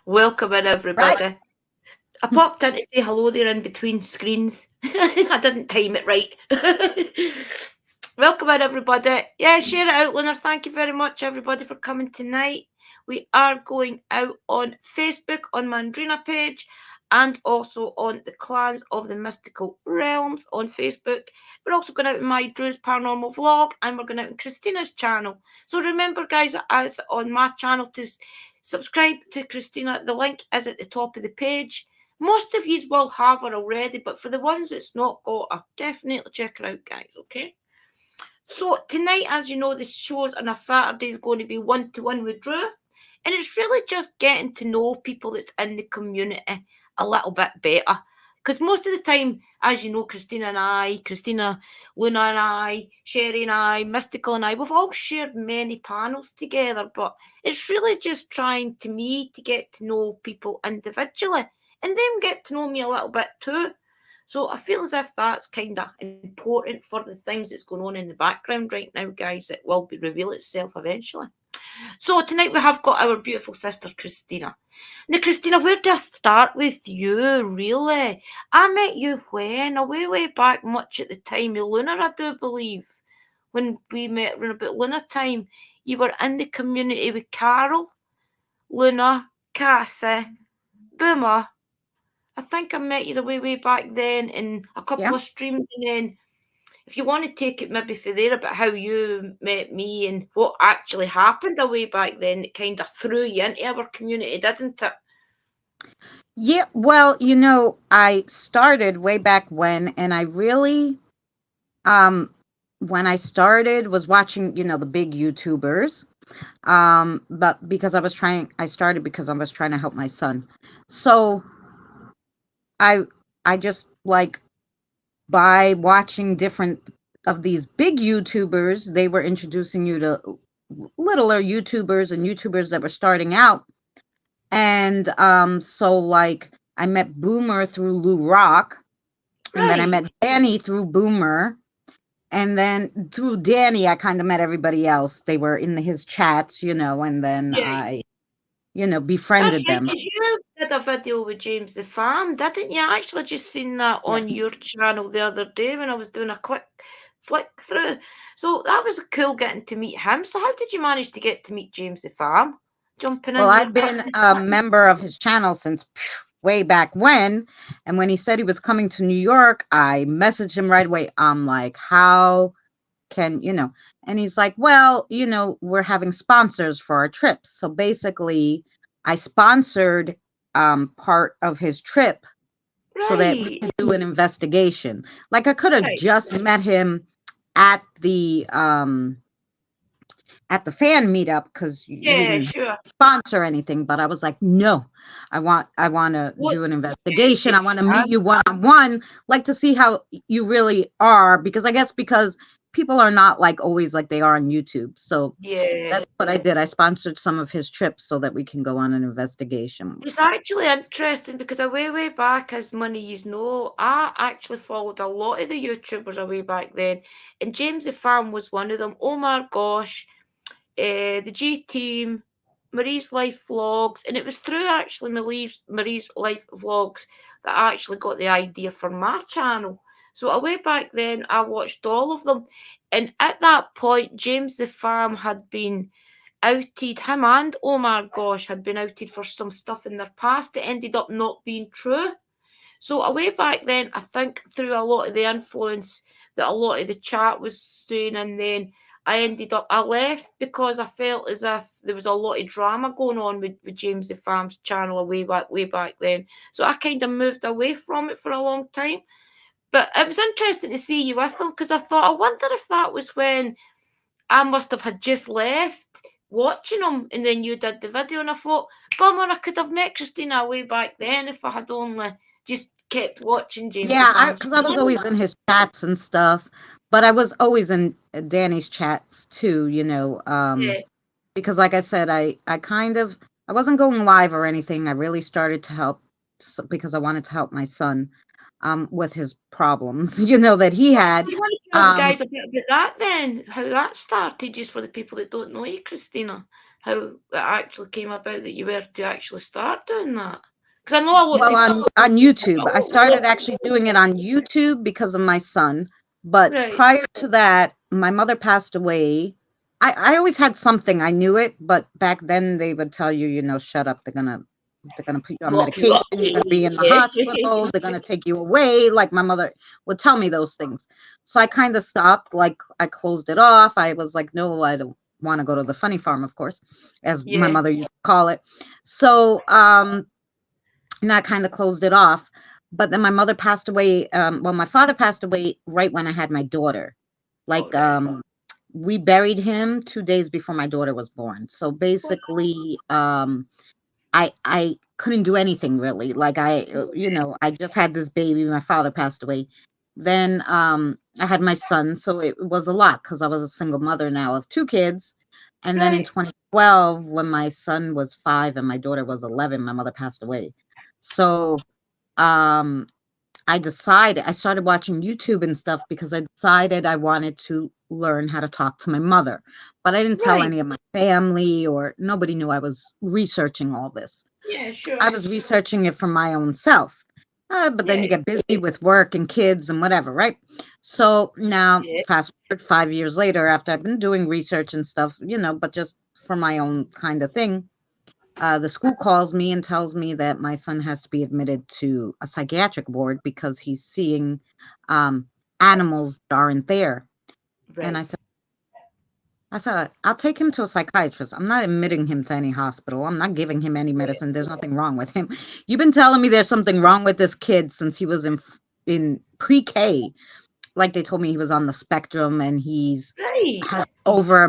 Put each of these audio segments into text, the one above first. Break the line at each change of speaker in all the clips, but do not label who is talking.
Welcome in,
Right.
everybody. I popped in to say hello there in between screens. I didn't time it right. Welcome in, everybody. Yeah, share it out, Lunar. Thank you very much, everybody, for coming tonight. We are going out on Facebook on Mandrina page and also on the Clans of the Mystical Realms on Facebook. We're also going out in my Drew's Paranormal Vlog and we're going out in Christina's channel. So remember, guys, as on my channel to subscribe to Christina. The link is at the top of the page. Most of you will have her already, but for the ones that's not got her, definitely check her out, guys, okay? So tonight, as you know, the shows on a Saturday is going to be one-to-one with Drew. And it's really just getting to know people that's in the community a little bit better. Because most of the time, as you know, Christina, Luna and I, Sherry and I, Mystical and I, we've all shared many panels together, but it's really just trying to me to get to know people individually and them get to know me a little bit too. So I feel as if that's kind of important for the things that's going on in the background right now, guys. It will be reveal itself eventually. So tonight we have got our beautiful sister Christina. Now, Christina, where do I start with you? Really, I met you when way back, much at the time of Lunar, I do believe, when we met around about Lunar time. You were in the community with Carol, Luna, Cassie, Boomer. I think I met you way back then in a couple
Yeah.
of streams, and then if you want to take it maybe for there about how you met me and what actually happened away back then, it kind of threw you into our community, didn't it?
Yeah. Well, I started way back when, and I really, um, when I started, was watching, the big YouTubers. But I started because I was trying to help my son. So I, I just like by watching different of these big YouTubers, they were introducing you to littler YouTubers and YouTubers that were starting out. And so like I met Boomer through Lou Rock, and then I
Right.
met Danny through Boomer, and then through Danny I kind of met everybody else. They were in his chats, and then
Yeah,
I,
that's
befriended
right.
them.
Because you did a video with James the Farm, didn't you? I actually just seen that
Yeah.
on your channel the other day when I was doing a quick flick through. So that was cool getting to meet him. So how did you manage to get to meet James the Farm? Jumping
Well,
in there
I've
quick.
been a member of his channel since way back when. And when he said he was coming to New York, I messaged him right away. I'm like, how can, and he's like, well, we're having sponsors for our trips. So basically, I sponsored part of his trip so that we
Right.
could do an investigation. Like I could have
Right.
just met him at the fan meetup because you
Yeah,
didn't
sure.
sponsor anything, but I was like, no, I want to
What?
do an
Yeah,
investigation. I
if
want
you
to
can.
meet you one on one, like to see how you really are, because I guess because people are not like always like they are on YouTube. So
Yeah.
that's what I did. I sponsored some of his trips so that we can go on an investigation.
It's actually interesting because way back, as many you know, I actually followed a lot of the YouTubers way back then, and James the Farm was one of them. Oh my gosh, the G Team, Marie's Life Vlogs, and it was through actually Marie's Life Vlogs that I actually got the idea for my channel. So way back then, I watched all of them, and at that point, James the Farm had been outed. Him and oh my gosh had been outed for some stuff in their past that ended up not being true. So way back then, I think through a lot of the influence that a lot of the chat was saying, and then I left because I felt as if there was a lot of drama going on with James the Farm's channel way back then. So I kind of moved away from it for a long time. But it was interesting to see you with them because I thought, I wonder if that was when I must have had just left watching them, and then you did the video, and I thought, bummer, I could have met Christina way back then if I had only just kept watching James the
Yeah,
Farm's
because I was
channel.
always in his chats and stuff, but I was always in Danny's chats too,
Yeah,
because like I said, I kind of I wasn't going live or anything. I really started to help because I wanted to help my son with his problems, that he had.
you want to tell the
Um
guys a bit about that then? How that started, just for the people that don't know you, Christina? how it actually came about that you were to actually start doing that? Because I know a lot of
Well,
people.
on YouTube, I started actually doing it on YouTube because of my son. But
Right.
prior to that, my mother passed away. I always had something. I knew it, but back then they would tell you, shut up. They're gonna put you on
Lock you
medication.
up.
You're gonna be in the
Yeah.
hospital. They're gonna take you away. Like my mother would tell me those things. So I kind of stopped. Like I closed it off. I was like, no, I don't want to go to the funny farm, of course, as my
Yeah.
mother used to call it. So and I kind of closed it off. But then my mother passed away. Well, my father passed away right when I had my daughter.
All
Like,
right.
we buried him 2 days before my daughter was born. So
Well,
basically, I couldn't do anything really. Like I just had this baby. My father passed away. Then I had my son, so it was a lot because I was a single mother now of 2 kids. And then in
right.
2012, when my son was 5 and my daughter was 11, my mother passed away. So um I started watching YouTube and stuff because I decided I wanted to learn how to talk to my mother. But I didn't tell
Right.
any of my family, or nobody knew I was researching all this.
Yeah,
I
sure.
was researching it for my own self. But then
Yeah.
you get busy with work and kids and whatever, right? So now,
Yeah.
fast forward 5 years later, after I've been doing research and stuff, but just for my own kind of thing, the school calls me and tells me that my son has to be admitted to a psychiatric ward because he's seeing um, animals that aren't there. And
Right.
I said, I'll take him to a psychiatrist. I'm not admitting him to any hospital. I'm not giving him any
Yeah.
medicine. There's nothing wrong with him. You've been telling me there's something wrong with this kid since he was in pre-K. Like they told me he was on the spectrum and he's
Right.
has over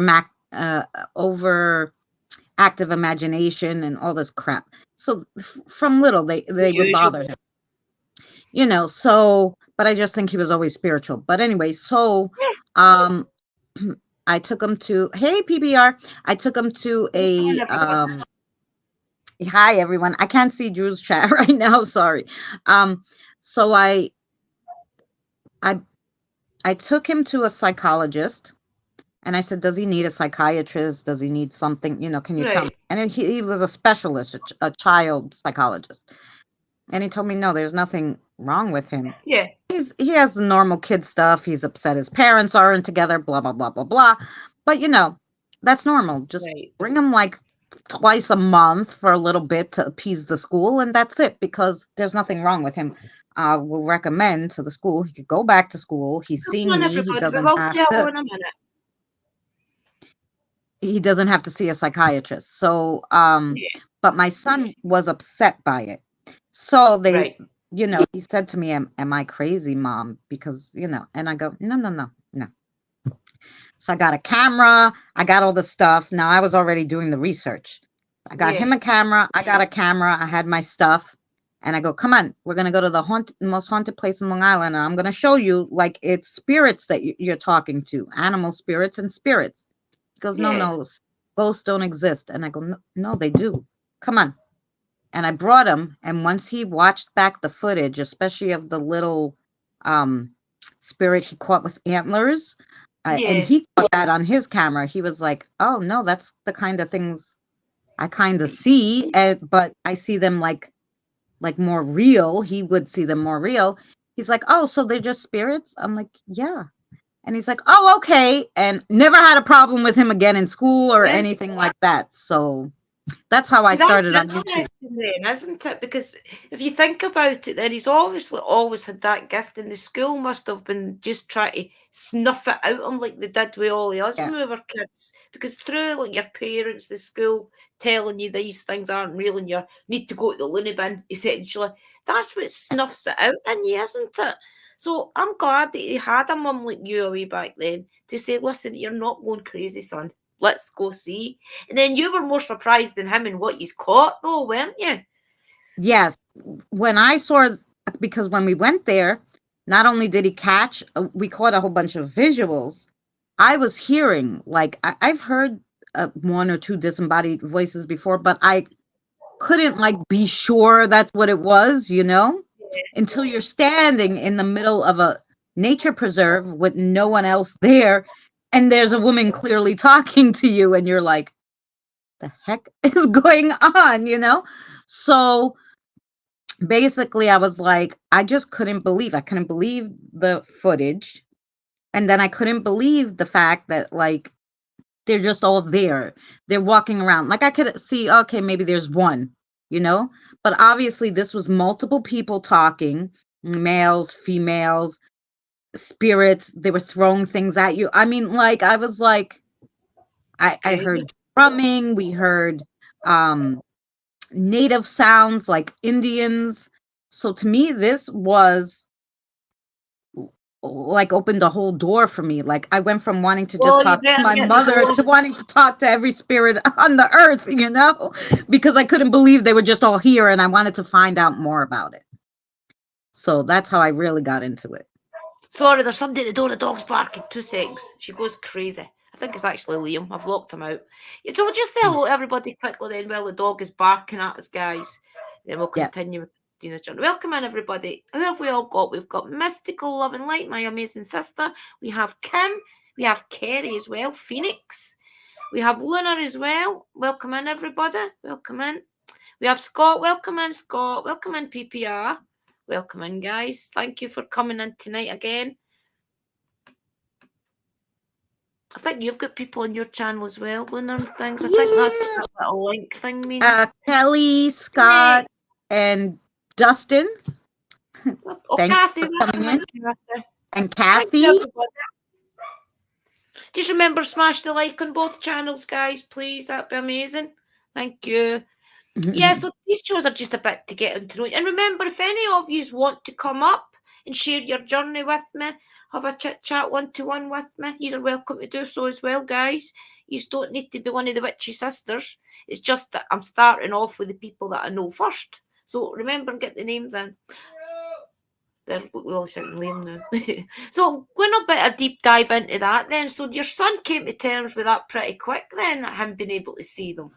active imagination and all this crap. So from little
The
they would
usual.
bother him, so but I just think he was always spiritual. But anyway, so um I took him to hey PBR. I took him to
What's going
a
on, everyone?
hi everyone. I can't see Drew's chat right now, sorry. So I I took him to a psychologist. And I said, does he need a psychiatrist? Does he need something? Can you tell me?
Right.
And then he was a specialist, a child psychologist. And he told me, no, there's nothing wrong with him.
Yeah.
He has the normal kid stuff. He's upset his parents aren't together, blah, blah, blah, blah, blah. But, that's normal. Just
Right.
bring him like twice a month for a little bit to appease the school. And that's it, because there's nothing wrong with him. We'll recommend to the school. He could go back to school. He's
Come
seeing
on,
me. He
everybody. We
doesn't
will
have
see hello
to.
in a minute.
He doesn't have to see a psychiatrist. So,
Yeah.
but my son was upset by it. So
Right.
he said to me, am I crazy, mom? Because, and I go, no, no, no, no. So I got a camera. I got all the stuff. Now I was already doing the research. I got
Yeah.
him a camera. I got a camera. I had my stuff. And I go, come on, we're going to go to the most haunted place in Long Island. And I'm going to show you, like, it's spirits that you're talking to, animal spirits and spirits. He goes, no,
Yeah.
no, ghosts don't exist. And I go, no, no, they do. Come on. And I brought him. And once he watched back the footage, especially of the little spirit he caught with antlers, and
Yeah.
he caught that on his camera, he was like, oh, no, that's the kind of things I kind of see. But I see them like more real. He would see them more real. He's like, oh, so they're just spirits? I'm like, yeah. And he's like, oh, okay. And never had a problem with him again in school or
Yeah.
anything like that. So that's how I
That's
started on YouTube.
interesting then, isn't it? Because if you think about it, then he's obviously always had that gift, and the school must have been just trying to snuff it out him like they did with all of us
Yeah.
when we were kids. Because through like your parents, the school telling you these things aren't real and you need to go to the loony bin, essentially, that's what snuffs it out in you, isn't it? So I'm glad that he had a mum like you away back then to say, listen, you're not going crazy, son. Let's go see. And then you were more surprised than him in what he's caught, though, weren't you?
Yes. When I saw, because when we went there, not only did he catch, we caught a whole bunch of visuals. I was hearing, like, I've heard one or two disembodied voices before, but I couldn't like be sure that's what it was, until you're standing in the middle of a nature preserve with no one else there, and there's a woman clearly talking to you, and you're like, the heck is going on, you know? So basically, I was like, I couldn't believe the footage. And then I couldn't believe the fact that, like, they're just all there. They're walking around. Like, I could see, okay, maybe there's one, you know? But obviously, this was multiple people talking, males, females, spirits. They were throwing things at you. I mean, like, I was like, I
Crazy.
heard drumming. We heard um, native sounds like Indians. So to me, this was like opened a whole door for me. Like I went from wanting to just
Well, you
talk to
better
my
get the
mother
door.
to wanting to talk to every spirit on the earth, you know, because I couldn't believe they were just all here and I wanted to find out more about it. So that's how I really got into it.
Sorry, there's somebody at the door. The dog's barking. 2 seconds. She goes crazy. I think it's actually Liam. I've locked him out. Yeah, so we'll just say hello to everybody quickly then while the dog is barking at us, guys. Then we'll
Yeah.
continue with Christina's journey. Welcome in, everybody. Who have we all got? We've got Mystical Love and Light, my amazing sister. We have Kim. We have Kerry as well. Phoenix. We have Luna as well. Welcome in, everybody. Welcome in. We have Scott. Welcome in, Scott. Welcome in, PPR. Welcome in, guys. Thank you for coming in tonight again. I think you've got people on your channel as well, Luna, and things. I think that's what that little link thing means.
Kelly, Scott, and Dustin.
Oh,
Thanks
Kathy,
for
welcome
coming
in,
in.
Kathy.
And
Thank you,
Kathy.
everybody. Just remember, smash the like on both channels, guys, please. That'd be amazing. Thank you. Yeah, so these shows are just a bit to get into know. And remember, if any of you want to come up and share your journey with me, have a chit chat one-to-one with me, you are welcome to do so as well, guys. You don't need to be one of the witchy sisters. It's just that I'm starting off with the people that I know first. So remember and get the names in. They're all shouting Liam now. So going a bit of deep dive into that then. So your son came to terms with that pretty quick then, him being able to see them.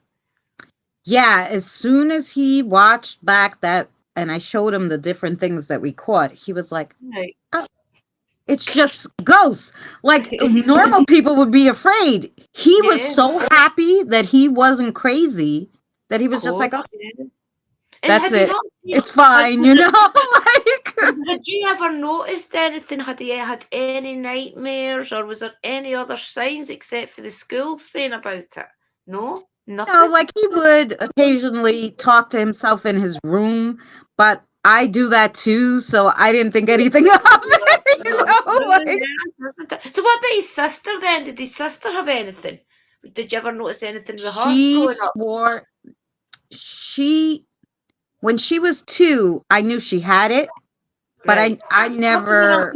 Yeah, as soon as he watched back that, and I showed him the different things that we caught, he was like,
Right.
oh, it's just ghosts. Like normal people would be afraid. He was so happy that he wasn't crazy that he was just like, oh, that's it. It's fine, you know? Like,
had you ever noticed anything? Had he had any nightmares or was there any other signs except for the school saying about it? No? Nothing?
no, like he would occasionally talk to himself in his room, but I do that too, so I didn't think anything of it. You know? Like,
so what about his sister then? Did his sister have anything? Did you ever notice anything with her?
She swore when she was 2, I knew she had it, but I never.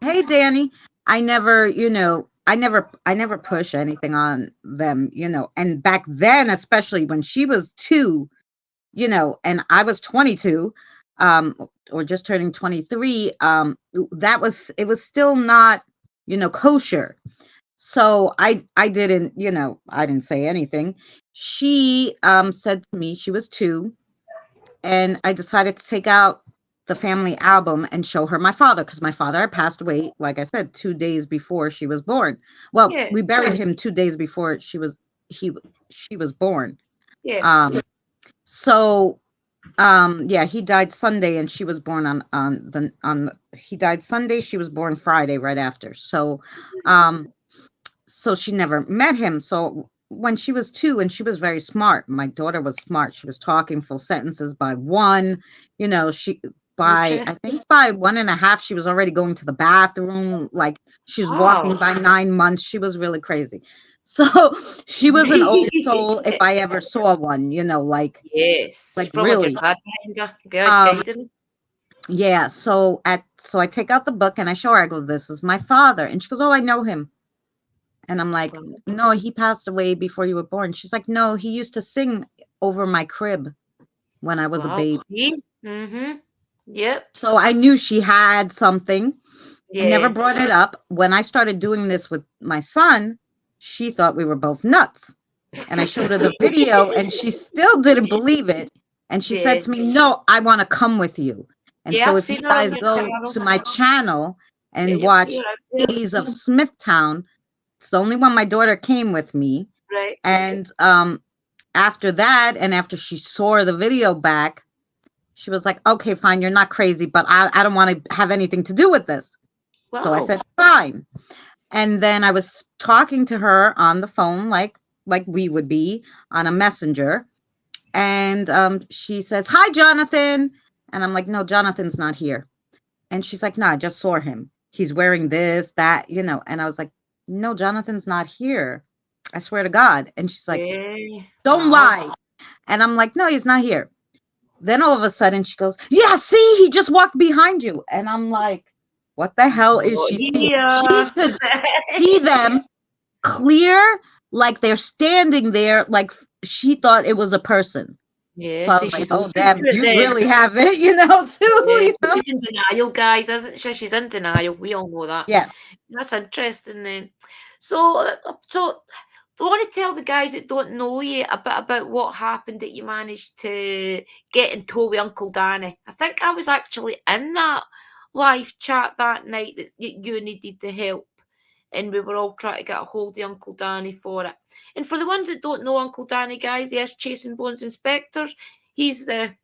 Hey, Danny, I never, you know, I never push anything on them, you know. And back then, especially when she was 2, you know, and I was 22, or just turning 23, it was still not, you know, kosher. So I didn't, you know, I didn't say anything. She said to me, she was 2, and I decided to take out the family album and show her my father, because my father had passed away, like I said, 2 days before she was born. Well, we buried him 2 days before she was born.
Yeah.
So yeah, he died Sunday and she was born he died Sunday, she was born Friday right after. So so she never met him. So when she was 2, and she was very smart, my daughter was smart, she was talking full sentences by 1, you know, I think by 1.5 she was already going to the bathroom, like she was walking by 9 months. She was really crazy. So she was an old soul if I ever saw one, you know, like, like really. Yeah. So I take out the book and I show her, I go, this is my father. And she goes, oh, I know him. And I'm like, no, he passed away before you were born. She's like, no, he used to sing over my crib when I was a baby.
Mm-hmm. Yep.
So I knew she had something. I never brought it up. When I started doing this with my son, she thought we were both nuts. And I showed her the video and she still didn't believe it. And she said to me, no, I want to come with you. And so if you guys go to my channel and watch Ladies of Smithtown, it's the only one my daughter came with me.
Right.
And after that, and after she saw the video back, she was like, okay, fine, you're not crazy, but I don't want to have anything to do with this. So I
Wow.
said, fine. And then I was talking to her on the phone, like we would be on a messenger. And she says, hi, Jonathan. And I'm like, no, Jonathan's not here. And she's like, no, I just saw him. He's wearing this, that, you know. And I was like, no, Jonathan's not here. I swear to God. And she's like,
Yeah.
don't
Wow.
lie. And I'm like, no, he's not here. Then all of a sudden she goes, yeah, see, he just walked behind you. And I'm like, what the hell is she seeing? She could see them clear, like they're standing there, like she thought it was a person.
Yeah,
So I
see,
was like,
she's
oh,
into
damn,
it
you
then.
really have it, you know, too.
Yeah,
You know?
she's in denial, guys, isn't she? She's in denial. We all know that.
Yeah.
That's interesting then. So I want to tell the guys that don't know you a bit about what happened that you managed to get in tow with Uncle Danny. I think I was actually in that live chat that night that you needed the help. And we were all trying to get a hold of Uncle Danny for it. And for the ones that don't know Uncle Danny, guys, yes, Chasing Bones Inspectors, he's the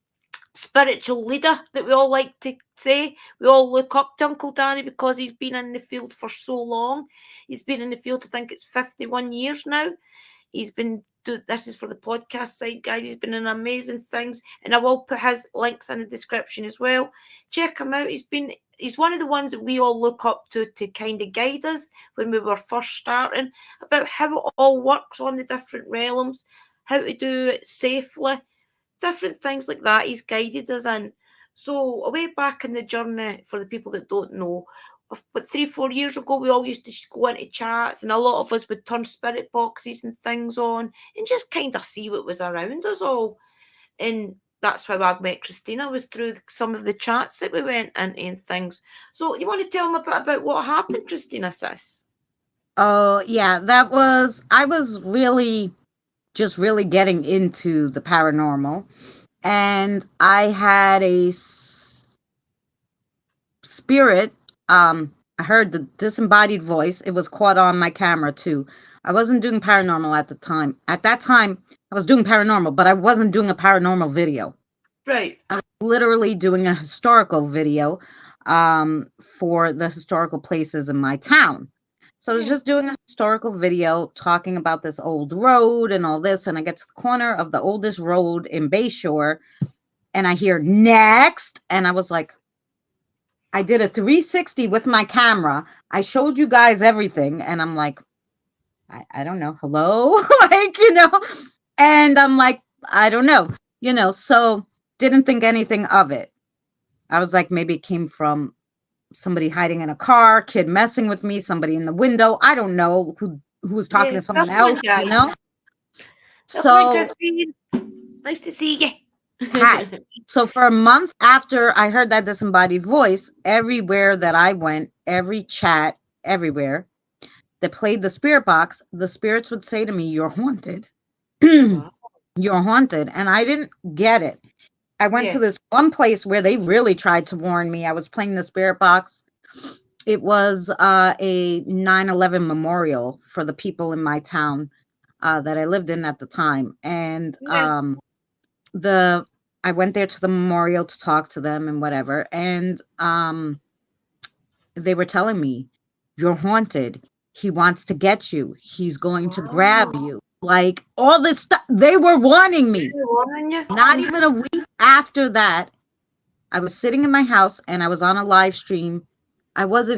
spiritual leader that we all like to say. We all look up to Uncle Danny because he's been in the field for so long. He's been in the field, I think it's 51 years now. He's been, this is for the podcast side, guys. He's been in amazing things. And I will put his links in the description as well. Check him out. He's one of the ones that we all look up to kind of guide us when we were first starting about how it all works on the different realms, how to do it safely, different things like that he's guided us in. So way back in the journey, for the people that don't know, but 3-4 years ago, we all used to go into chats, and a lot of us would turn spirit boxes and things on and just kind of see what was around us all. And that's how I met Christina, was through some of the chats that we went into and things. So you want to tell them a bit about what happened, Christina, sis?
Oh, yeah, I was really just really getting into the paranormal. And I had a spirit. I heard the disembodied voice. It was caught on my camera too. I wasn't doing paranormal at the time. At that time, I was doing paranormal, but I wasn't doing a paranormal video.
Right.
I was literally doing a historical video for the historical places in my town. So I was just doing a historical video talking about this old road and all this. And I get to the corner of the oldest road in Bayshore and I hear next. And I was like, I did a 360 with my camera. I showed you guys everything. And I'm like, I don't know. Hello? Like, you know, and I'm like, I don't know, you know, so didn't think anything of it. I was like, maybe it came from somebody hiding in a car, kid messing with me, somebody in the window. I don't know who was talking to someone else, you know? So
nice to see you.
Hi. So for a month after I heard that disembodied voice, everywhere that I went, every chat, everywhere that played the spirit box, the spirits would say to me, you're haunted. You're haunted. And I didn't get it. I went to this one place where they really tried to warn me. I was playing the spirit box. It was a 9/11 memorial for the people in my town that I lived in at the time. And I went there to the memorial to talk to them and whatever. And they were telling me, you're haunted. He wants to get you. He's going to grab you. Like all this stuff. They were warning me. Not even a week after that, I was sitting in my house and I was on a live stream. I was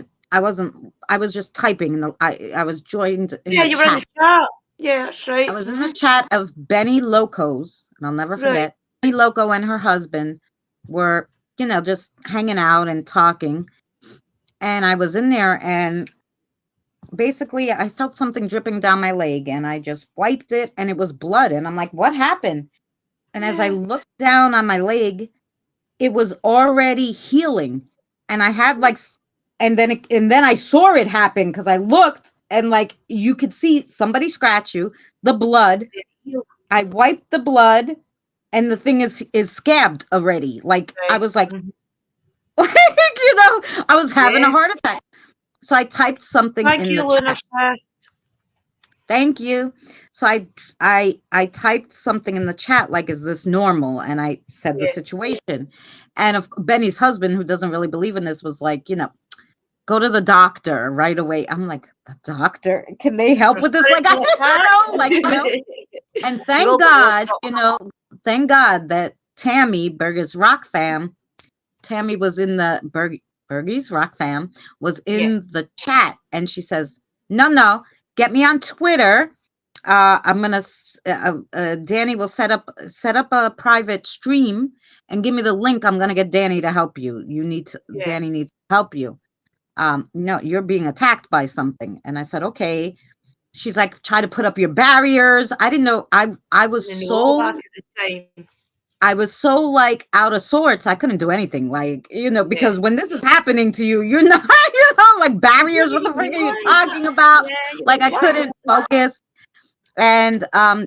just typing. I was joined in
you were in the chat. Yeah, that's right.
I was in the chat of Benny Locos, and I'll never forget. Benny Loco and her husband were, you know, just hanging out and talking. And I was in there and basically I felt something dripping down my leg and I just wiped it and it was blood. And I'm like, what happened? And as I looked down on my leg, it was already healing. And I had like, and then I saw it happen because I looked and like you could see somebody scratch you, the blood. I wiped the blood and the thing is scabbed already. Like I was like, you know, I was having a heart attack. So I typed something in the chat. Thank you. So I typed something in the chat like, "Is this normal?" And I said the
Yeah.
situation, and of Benny's husband, who doesn't really believe in this, was like, go to the doctor right away. I'm like, the doctor? Can they help
For
with this? Like, I
spiritual attack.
don't know, like, And
We
thank
all got locked
God,
up.
thank God that Tammy Burgess Rock Fam, Tammy was in the Bergie's Rock Fam was
Yeah.
in the chat, and she says, "No, no, get me on Twitter. I'm gonna. Danny will set up a private stream and give me the link. I'm gonna get Danny to help you.
Yeah.
Danny needs to help you. No, you're being attacked by something." And I said, "Okay." She's like, "Try to put up your barriers." I didn't know. I was
Didn't know all that
so
at the time.
like out of sorts. I couldn't do anything, like,
Yeah.
because when this is happening to you, you're not, like,
You
barriers.
don't
What the
even
frick are you
realise that.
talking about?
Yeah. You're
Like,
like,
I
what?
couldn't focus. And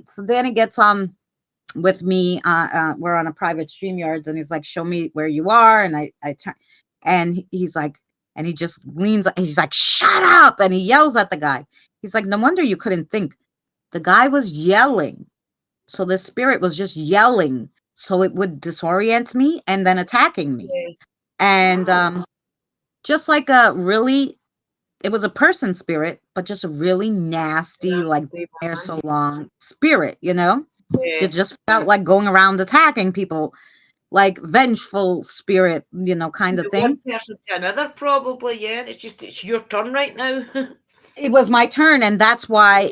so Danny gets on with me. We're on a private StreamYards, and he's like, "Show me where you are." And I turn, and he's like, and he just leans. He's like, "Shut up!" And he yells at the guy. He's like, "No wonder you couldn't think." The guy was yelling. So the spirit was just yelling so it would disorient me and then attacking me.
Yeah.
And
Wow.
just like a really, it was a person spirit, but just a really nasty,
That's
like,
way
hair
behind.
so long spirit, you know?
Yeah.
It just felt like going around attacking people, like vengeful spirit, kind of
The one
thing.
person to another, probably. Yeah. And it's your turn right now.
It was my turn, and that's why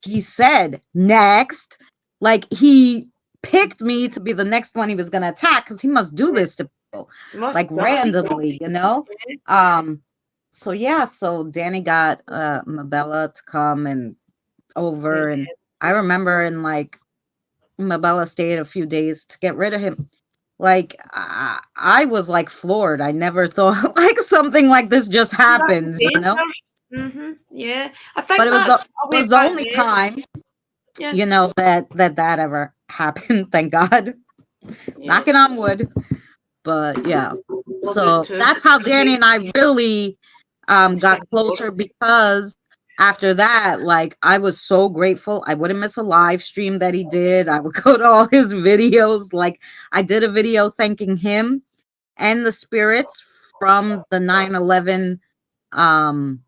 he said next, like, he picked me to be the next one he was going to attack, because he must do
Yeah.
this to people,
You must
like,
have done it.
randomly.
Yeah.
So yeah, so Danny got Mabella to come and over,
Take
and
it.
I remember, and like, Mabella stayed a few days to get rid of him. Like, I was like floored. I never thought like something like this just
That's
happens,
dangerous. Yeah. I
but
think
it was the
that's a
it
way
was the
back
only
then.
time,
Yeah.
that ever happened. Thank God.
Yeah.
Knocking on wood. But yeah.
We'll do it
So
too.
that's how Danny and I really got
Thank God.
closer, because after that, like, I was so grateful. I wouldn't miss a live stream that he did. I would go to all his videos. Like, I did a video thanking him and the spirits from the 9/11 um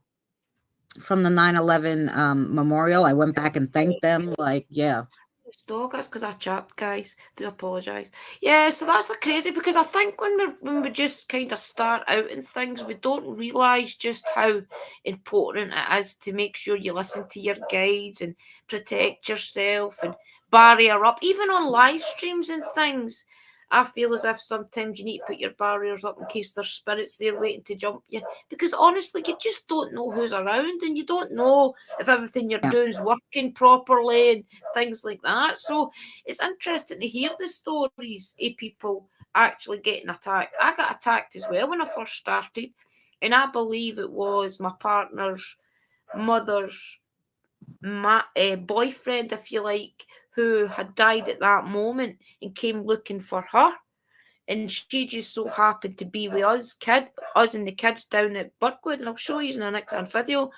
memorial. I went back and thanked them. Like, yeah.
This dog, that's because I chapped, guys. Do apologise. Yeah, so that's like crazy because I think when we just kind of start out in things, we don't realise just how important it is to make sure you listen to your guides and protect yourself and barrier up, even on live streams and things. I feel as if sometimes you need to put your barriers up in case there's spirits there waiting to jump you. Because honestly, you just don't know who's around and you don't know if everything you're
Yeah.
doing is working properly and things like that. So it's interesting to hear the stories of people actually getting attacked. I got attacked as well when I first started, and I believe it was my partner's mother's boyfriend, if you like, who had died at that moment and came looking for her. And she just so happened to be with us and the kids down at Burkwood, and I'll show you in the next video.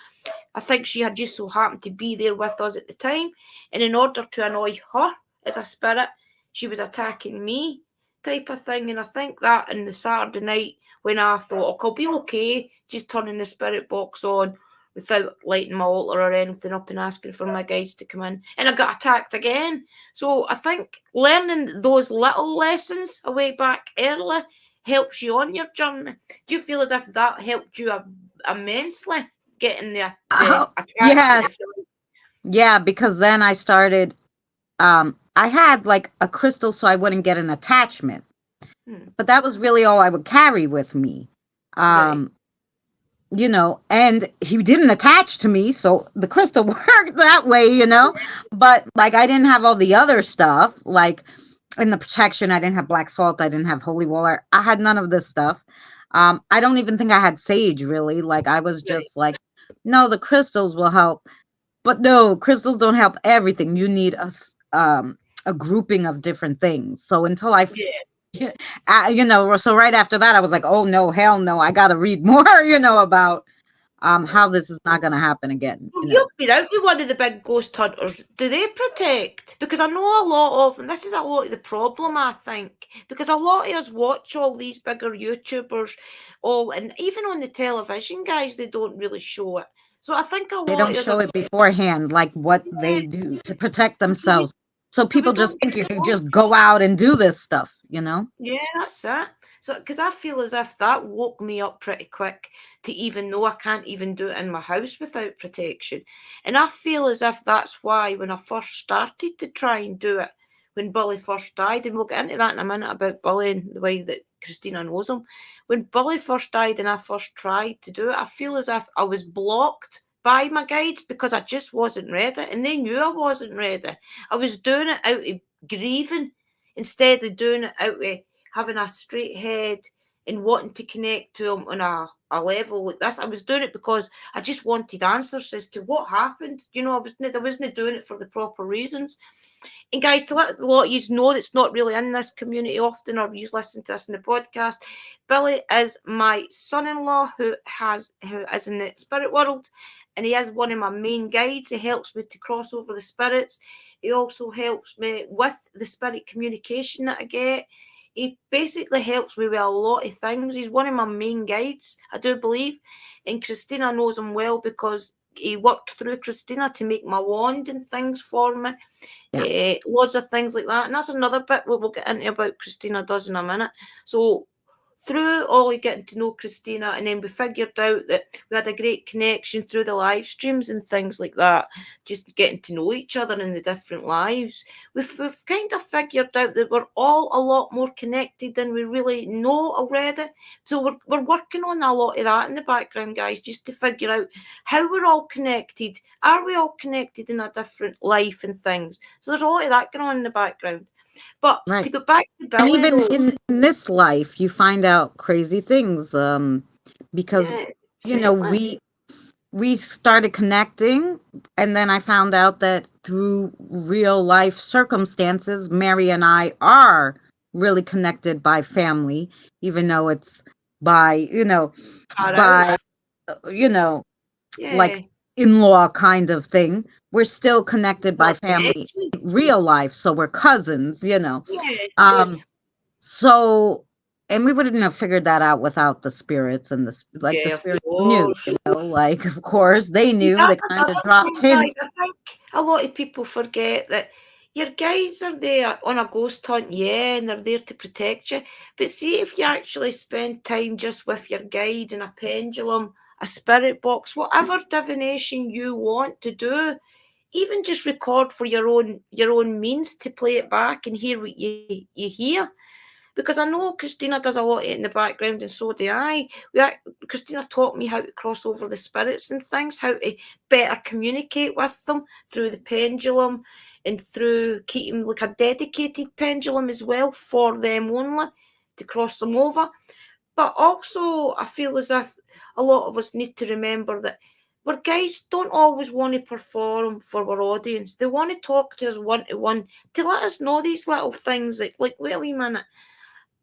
I think she had just so happened to be there with us at the time, and in order to annoy her as a spirit, she was attacking me, type of thing. And I think that in the Saturday night when I thought, "Oh, I'll be okay, just turning the spirit box on without lighting my altar or anything up and asking for my guides to come in," and I got attacked again. So I think learning those little lessons away back early helps you on your journey. Do you feel as if that helped you immensely? Getting the
Oh,
attachment,
yeah.
if you
Yeah, because then I started, I had like a crystal so I wouldn't get an attachment.
like.
But that was really all I would carry with me.
Right.
Um, and he didn't attach to me, so the crystal worked that way. But like, I didn't have all the other stuff, like in the protection. I didn't have black salt, I didn't have holy water, I had none of this stuff. I don't even think I had sage, really. Like, I was
Right.
just like, no, the crystals will help. But no, crystals don't help everything. You need a grouping of different things. So until
Yeah.
so right after that, I was like, oh no, hell no, I got to read more, about how this is not going to happen again.
Well,
You know,
you've been out with one of the big ghost hunters. Do they protect? Because I know a lot of, and this is a lot of the problem, I think, because a lot of us watch all these bigger YouTubers, and even on the television, guys, they don't really show it. So I think a
they
lot
don't
of us
show
are,
it beforehand, like what
yeah,
they do to protect
so we,
themselves. So
so we
people just
don't
think
get
you
to
can
watch.
just go out and do this stuff, you know?
Yeah, that's it. So, because I feel as if that woke me up pretty quick to even know I can't even do it in my house without protection. And I feel as if that's why when I first started to try and do it, when Billy first died, and we'll get into that in a minute about Billy and the way that Christina knows him. When Billy first died and I first tried to do it, I feel as if I was blocked by my guides because I just wasn't ready. And they knew I wasn't ready. I was doing it out of grieving instead of doing it out of having a straight head and wanting to connect to him on a level like this. I was doing it because I just wanted answers as to what happened. You know, I wasn't doing it for the proper reasons. And guys, to let a lot of you know that's not really in this community often, or you listen to this in the podcast, Billy is my son-in-law who is in the spirit world, and he is one of my main guides. He helps me to cross over the spirits. He also helps me with the spirit communication that I get. He basically helps me with a lot of things. He's one of my main guides, I do believe. And Christina knows him well because he worked through Christina to make my wand and things for me.
Yeah.
Loads of things like that. And that's another bit we'll get into about Christina does in a minute. So through Ollie getting to know Christina, and then we figured out that we had a great connection through the live streams and things like that, just getting to know each other in the different lives. We've kind of figured out that we're all a lot more connected than we really know already. So we're working on a lot of that in the background, guys, just to figure out how we're all connected. Are we all connected in a different life and things? So there's a lot of that going on in the background. But to
Right.
go back to
And
Billy,
even
though,
in this life, you find out crazy things because,
yeah,
you know,
definitely.
we started connecting, and then I found out that through real life circumstances, Mary and I are really connected by family, even though it's by,
Far out.
by, you know, like
Yeah.
in-law kind of thing. We're still connected by
Got a
family
connection.
in real life, so we're cousins,
Yeah, good.
Um, so, and we wouldn't have figured that out without the spirits and like the
Yeah, of
spirits knew,
course.
like, of course they
See,
knew. They
that's
kind of
another
dropped
thing, guys.
hints.
I think a lot of people forget that your guides are there on a ghost hunt, yeah, and they're there to protect you. But see, if you actually spend time just with your guide and a pendulum, a spirit box, whatever divination you want to do, even just record for your own means to play it back and hear what you hear. Because I know Christina does a lot of it in the background, and so do I. Christina taught me how to cross over the spirits and things, how to better communicate with them through the pendulum and through keeping like a dedicated pendulum as well for them only to cross them over. But also, I feel as if a lot of us need to remember that our guides don't always want to perform for our audience. They want to talk to us one to one to let us know these little things like wait a wee minute.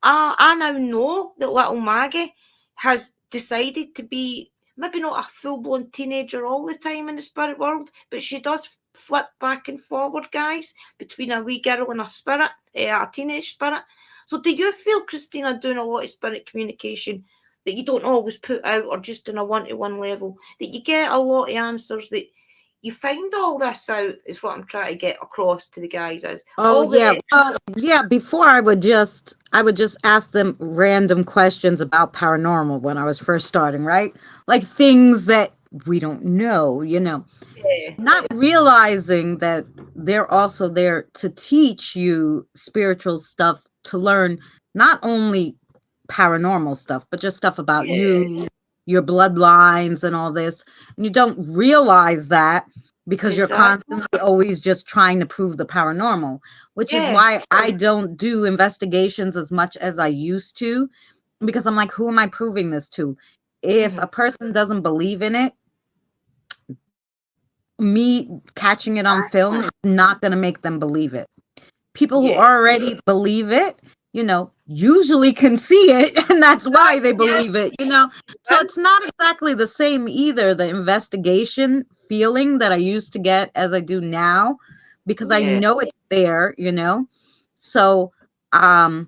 I now know that little Maggie has decided to be maybe not a full blown teenager all the time in the spirit world, but she does flip back and forward, guys, between a wee girl and a spirit, a teenage spirit. So, do you feel, Christina, doing a lot of spirit communication that you don't always put out or just on a one to one level, that you get a lot of answers that you find all this out is what I'm trying to get across to the guys is
Oh
all
yeah,
the
yeah. Before I would just ask them random questions about paranormal when I was first starting, right? Like things that we don't know.
extra.
Not realizing that they're also there to teach you spiritual stuff, to learn not only paranormal stuff, but just stuff about
Yeah,
you, your bloodlines, and all this. And you don't realize that because you're
exactly.
constantly always just trying to prove the paranormal, which is
Yeah.
why I don't do investigations as much as I used to, because I'm like, who am I proving this to? If
Mhm.
a person doesn't believe in it, me catching it on film
Exactly.
is not going to make them believe it. People who
Yeah.
already believe it, usually can see it, and that's why they believe it. So it's not exactly the same either, the investigation feeling that I used to get as I do now, because I
Yeah.
know it's there. So, oh,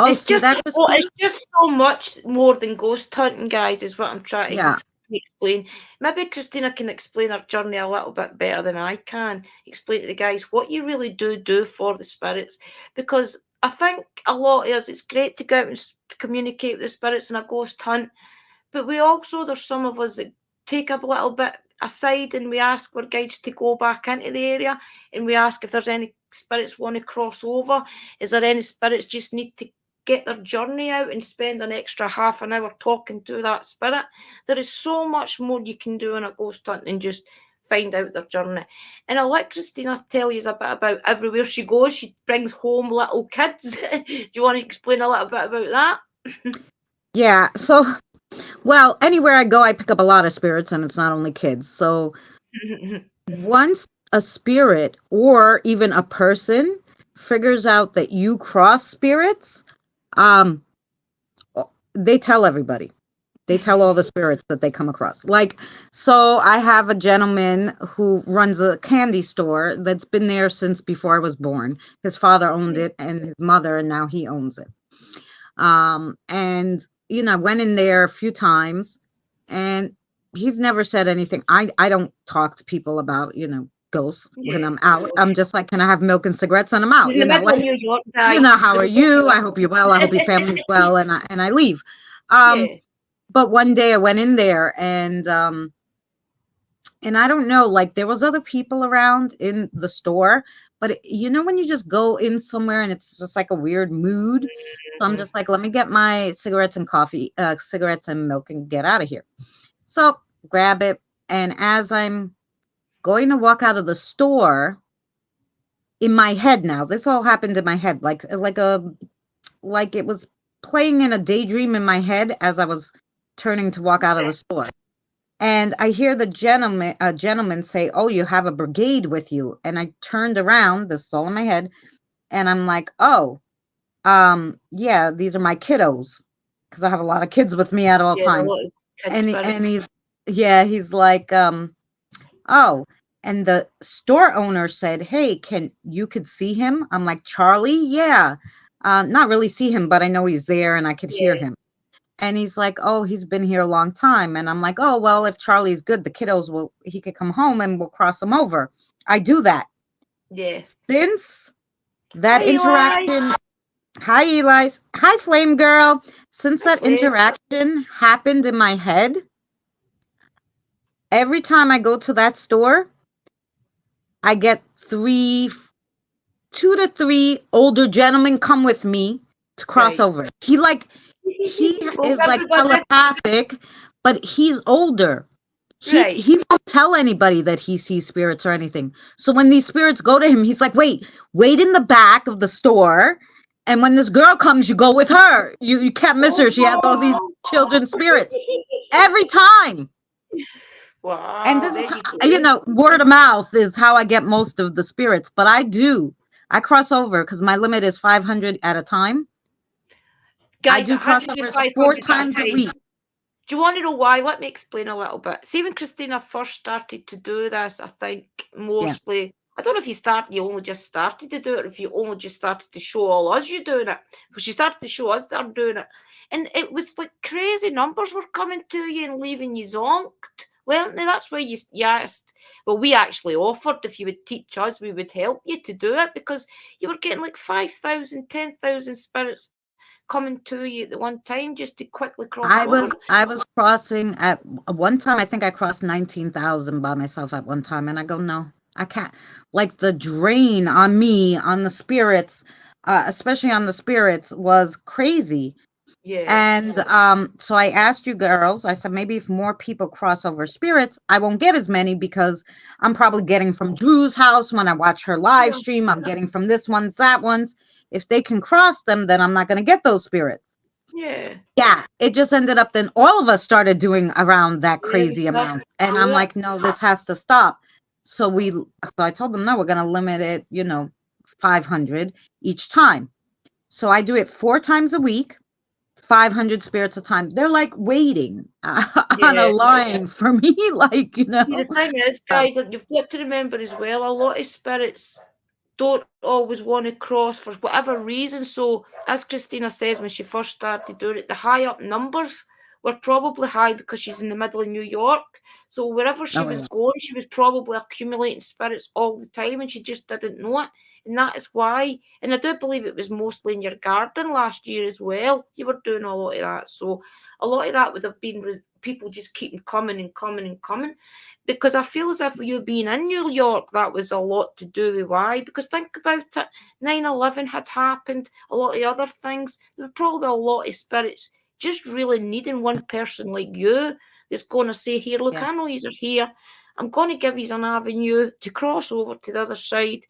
It's
see
just
that just
it's just so much more than ghost hunting, guys, is what I'm trying to
yeah.
explain. Maybe Christina can explain her journey a little bit better than I can. Explain to the guys what you really do for the spirits, because I think a lot of us, it's great to go out and communicate with the spirits in a ghost hunt, but we also, there's some of us that take a little bit aside and we ask our guides to go back into the area, and we ask if there's any spirits want to cross over. Is there any spirits just need to get their journey out and spend an extra half an hour talking to that spirit? There is so much more you can do in a ghost hunt than just find out their journey. And I'll let Christina tell you a bit about everywhere she goes. She brings home little kids. Do you want to explain a little bit about that?
Yeah. So, well, anywhere I go, I pick up a lot of spirits, and it's not only kids. So once a spirit or even a person figures out that you cross spirits, um, they tell everybody. They tell all the spirits that they come across. Like, so I have a gentleman who runs a candy store that's been there since before I was born. His father owned it and his mother, and now he owns it. And I went in there a few times, and he's never said anything. I don't talk to people about, ghosts when
Yeah,
I'm out. I'm just like, can I have milk and cigarettes? And I'm out,
he's in the middle of
like,
New York, guys.
how are you? I hope you're well. I hope your family's well. And I leave. Um,
Yeah,
but one day I went in there, and I don't know, like there was other people around in the store, but when you just go in somewhere and it's just like a weird mood. So I'm
mhm.
just like, let me get my cigarettes and milk and get out of here. So grab it. And as I'm going to walk out of the store, in my head now, this all happened in my head, like it was playing in a daydream in my head as I was turning to walk out of the store. And I hear the gentleman say, "Oh, you have a brigade with you." And I turned around, this is all in my head, and I'm like, "Oh, yeah, these are my kiddos," because I have a lot of kids with me at all
Yeah, the
times.
little kid
And
spirits.
he's like, "Oh." And the store owner said, "Hey, could see him?" I'm like, "Charlie? Yeah." Not really see him, but I know he's there and I could hear
Yeah,
him. And he's like, "Oh, he's been here a long time." And I'm like, "Oh, well, if Charlie's good, he could come home and we'll cross him over." I do that.
yeah.
Since
Hi,
that
Eli.
interaction, hi, Eli. Hi, Flame Girl. Since
Hi,
that
Flame.
interaction happened in my head, every time I go to that store, I get 2 to 3 older gentlemen come with me to cross
Right.
over. He
Well,
is like
everybody.
telepathic, but he's older.
Right.
He won't tell anybody that he sees spirits or anything. So when these spirits go to him, he's like, wait in the back of the store. And when this girl comes, you go with her. You can't miss her. She has all these
Oh.
children spirits every time. And
Wow,
this
there
is
you go.
word of mouth is how I get most of the spirits. But I cross over because my limit is 500 at a time. I
Guys,
do
100 to
crossovers
500 at a
4 times a
time.
week.
Do you want to know why? Let me explain a little bit. See, when Christina first started to do this, I think
Yeah.
mostly, I don't know if you only just started to do it, or if you only just started to show all us you doing it. But she started to show us that I'm doing it. And it was like crazy numbers were coming to you and leaving you zonked. Weren't they? That's why you asked. Well, we actually offered if you would teach us, we would help you to do it, because you were getting like 5,000, 10,000 spirits coming to you at the one time just to quickly cross over.
I was crossing at one time. I think I crossed 19,000 by myself at one time, and I go, no, I can't. Like the drain on me, on the spirits, especially on the spirits, was crazy.
Yeah.
And so I asked you girls. I said maybe if more people cross over spirits, I won't get as many because I'm probably getting from Drew's house when I watch her live
Yeah.
stream. I'm getting from this one's, that one's. If they can cross them, then I'm not going to get those spirits.
Yeah.
Yeah, it just ended up then all of us started doing around that
Yeah, we
crazy
started
amount.
to
And
do
I'm
it.
like, no, this has to stop. So I told them, no, we're going to limit it, 500 each time. So I do it 4 times a week, 500 spirits a time. They're like waiting on a
Yeah.
line for me, like,
See, the thing is,
Uh,
guys, that you've got to remember as well, a lot of spirits don't always want to cross for whatever reason. So, as Christina says, when she first started doing it, the high up numbers were probably high because she's in the middle of New York. So, wherever she
oh
was
yeah,
going, she was probably accumulating spirits all the time and she just didn't know it. And that is why. And I do believe it was mostly in your garden last year as well. You were doing a lot of that. So, a lot of that would have been people just keeping coming and coming and coming, because I feel as if you being in New York, that was a lot to do with why. Because think about it, 9/11 had happened, a lot of other things. There were probably a lot of spirits just really needing one person like you that's going to say, here, look,
yeah,
I know you're here. I'm going to give you an avenue to cross over to the other side.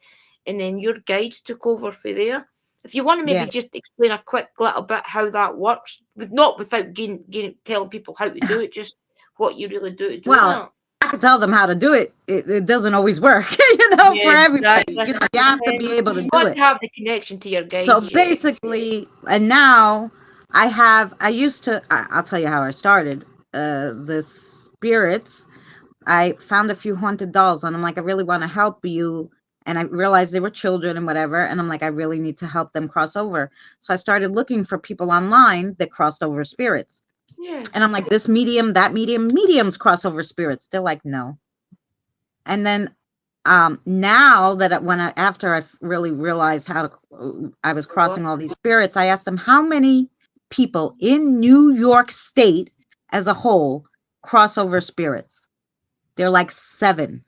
And then your guides took over for there. If you want to maybe
yeah.
just explain a quick little bit how that works, with not without telling people how to do it, just what you really do to do
Well,
that.
I could tell them how to do it. It doesn't always work,
Yeah,
for everybody.
exactly.
You have to be
Depends.
able to
You
do
want
it.
to have the connection to your
So
guides, yeah.
basically, and now I used to, I'll tell you how I started. The spirits, I found a few haunted dolls and I'm like, I really want to help you. And I realized they were children and whatever. And I'm like, I really need to help them cross over. So I started looking for people online that crossed over spirits.
Yeah.
And I'm like, this medium, that medium, mediums cross over spirits. They're like, no. And then now that after I really realized how to, I was
What?
crossing all these spirits, I asked them how many people in New York State as a whole cross over spirits. They're like 7.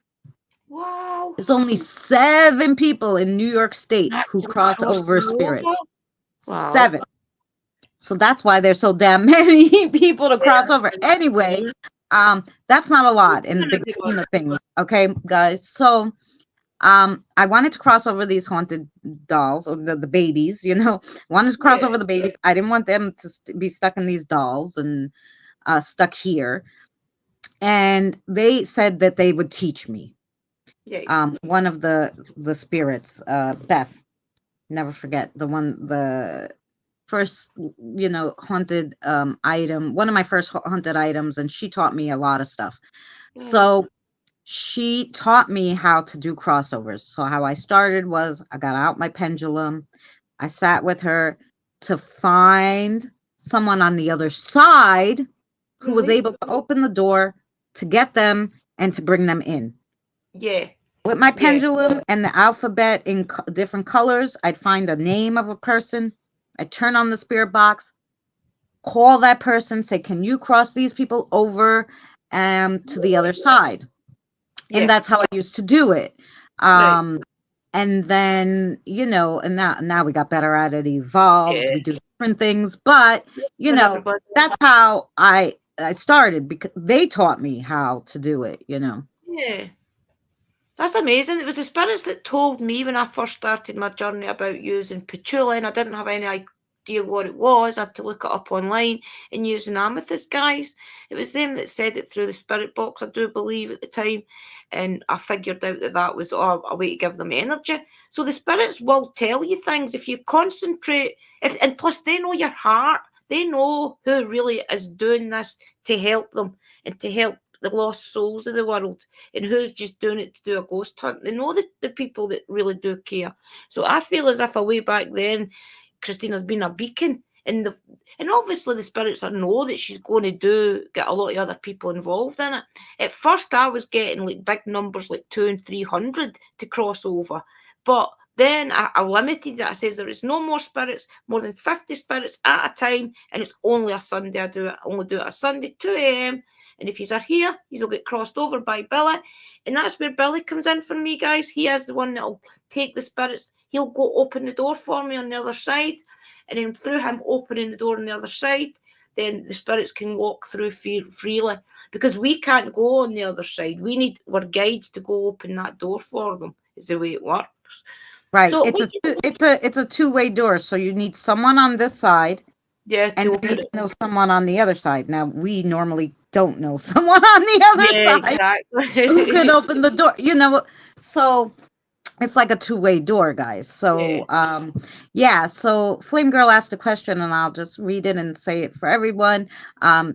Wow.
There's only 7 people in New York State who
Actually
cross over
crossing
spirits.
over. Wow.
7. So that's why there's so damn many people to cross over.
Yeah.
Anyway, that's not a lot in the big scheme of things. Okay, guys. So I wanted to cross over these haunted dolls, or the babies, wanted to cross
Yeah.
over the babies. I didn't want them to be stuck in these dolls and stuck here. And they said that they would teach me.
Yeah.
One of the spirits, Beth, never forget the first, haunted item, one of my first haunted items, and she taught me a lot of stuff. So she taught me how to do crossovers. So how I started was I got out my pendulum. I sat with her to find someone on the other side who was
Really?
able to open the door to get them and to bring them in.
Yeah.
With my
Yeah.
pendulum and the alphabet in different colors, I'd find the name of a person. I'd turn on the spirit box, call that person, say, can you cross these people over to the other side? And
Yeah.
that's how I used to do it.
Right.
And then, and now we got better at it, evolved,
Yeah.
we do different things, but
Not everybody.
that's how I started, because they taught me how to do it.
Yeah. That's amazing. It was the spirits that told me when I first started my journey about using patchouli, and I didn't have any idea what it was. I had to look it up online and using amethyst, guys. It was them that said it through the spirit box, I do believe, at the time. And I figured out that that was a way to give them energy. So the spirits will tell you things if you concentrate. And plus, they know your heart. They know who really is doing this to help them and to help the lost souls of the world, and who's just doing it to do a ghost hunt. They know the people that really do care. So I feel as if a way back then, Christina's been a beacon. And obviously the spirits know that she's going to get a lot of other people involved in it. At first I was getting like big numbers like 200 and 300 to cross over. But then I limited it. I says there is no more spirits, more than 50 spirits at a time, and it's only a Sunday. I only do it a Sunday, 2 a.m. And if you're here, you'll get crossed over by Billy. And that's where Billy comes in for me, guys. He is the one that'll take the spirits. He'll go open the door for me on the other side. And then through him opening the door on the other side, then the spirits can walk through freely. Because we can't go on the other side. We need our guides to go open that door for them, is the way it works.
Right.
So
It's a two-way door. So you need someone on this side,
yeah,
and
to
you
open
need
it.
to know someone on the other side. Now, we normally don't know someone on the other
Yeah,
side who can
exactly.
open the door. So it's like a two-way door, guys.
Yeah.
So yeah, so Flame Girl asked a question and I'll just read it and say it for everyone.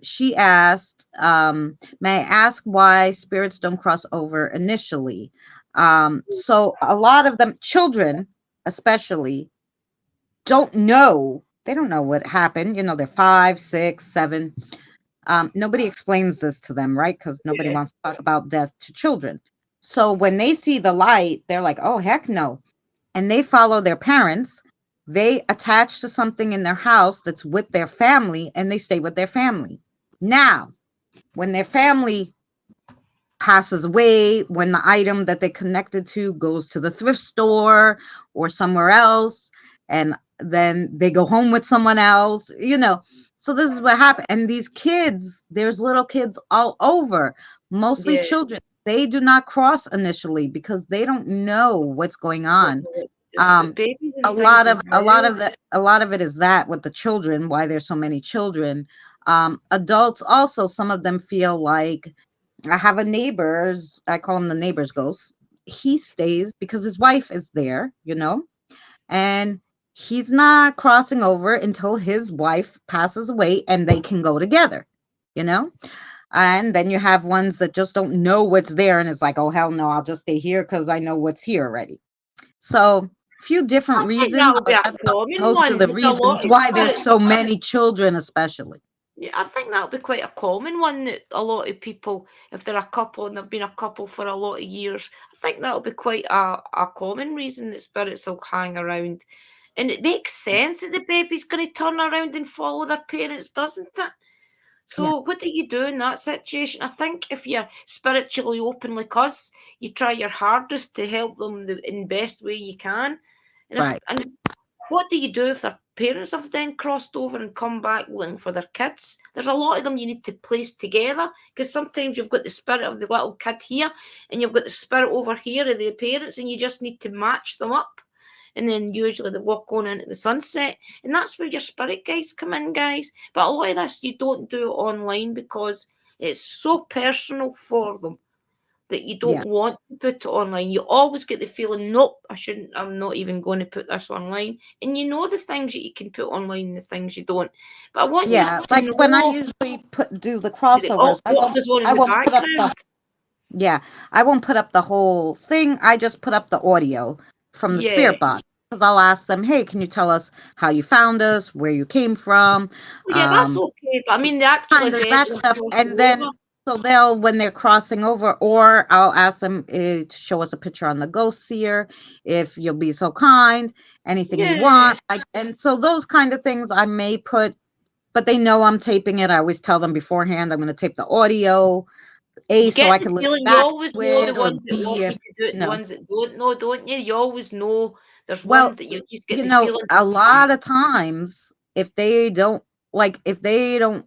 She asked, may I ask why spirits don't cross over initially? So a lot of them, children especially, they don't know what happened. You know, they're 5, 6, 7. Nobody explains this to them, right? Because nobody
Yeah.
wants to talk about death to children. So when they see the light, they're like, oh, heck no. And they follow their parents. They attach to something in their house that's with their family and they stay with their family. Now, when their family passes away, when the item that they connected to goes to the thrift store or somewhere else, and then they go home with someone else, you know. So this is what happened. And these kids, there's little kids all over, mostly
Yeah.
children. They do not cross initially because they don't know what's going
Don't
on.
know what to do. But
Um,
babies
a
and
lot
things
of
as well.
a lot of it is that with the children, why there's so many children. Adults also, some of them feel like I have a neighbor's, I call him the neighbor's ghost. He stays because his wife is there, you know, and he's not crossing over until his wife passes away and they can go together, you know. And then you have ones that just don't know what's there and it's like, oh, hell no, I'll just stay here because I know what's here already. So, few different
I think
reasons,
that'll be
but
a
that's
common
most of
one
the
with a lot
reasons
of
why there's
spirits.
so many children, especially.
Yeah, I think that'll be quite a common one that a lot of people, if they're a couple and they've been a couple for a lot of years, I think that'll be quite a common reason that spirits will hang around. And it makes sense that the baby's going to turn around and follow their parents, doesn't it?
Yeah,
So, what do you do in that situation? I think if you're spiritually open like us, you try your hardest to help them in the best way you can.
right.
And what do you do if their parents have then crossed over and come back looking for their kids? There's a lot of them you need to place together because sometimes you've got the spirit of the little kid here and you've got the spirit over here of the parents, and you just need to match them up. And then usually they walk on into the sunset, and that's where your spirit guides come in, guys. But a lot of this you don't do it online because it's so personal for them that you don't
Yeah.
want to put it online. You always get the feeling, nope, I'm not even going to put this online. And you know the things that you can put online and the things you don't. But I want you
Yeah,
to
like when I
know
usually do the
oh,
crossovers,
what goes on in
I
the
won't put up the
background.
yeah, I won't put up the whole thing. I just put up the audio from the
Yeah.
spirit box because I'll ask them, "Hey, can you tell us how you found us, where you came from?"
Well, yeah, that's
Um,
okay. But I mean, the actual
kind of
event
that
of
stuff.
crossing
And then
over.
so they'll, when they're crossing over, or I'll ask them to show us a picture on the ghost seer if you'll be so kind, anything you
Yeah.
want. Like, and so those kind of things I may put, but they know I'm taping it. I always tell them beforehand I'm going to tape the audio, A,
You
so
get
I
the
can listen
feeling you
back
always
to
know the
it, or
ones that
B,
want you
if,
to do it
you
and the
know,
ones that don't know, don't you? You always know there's one
well,
that you just get
you
the
know,
feeling.
a lot of times if they don't, like, if they don't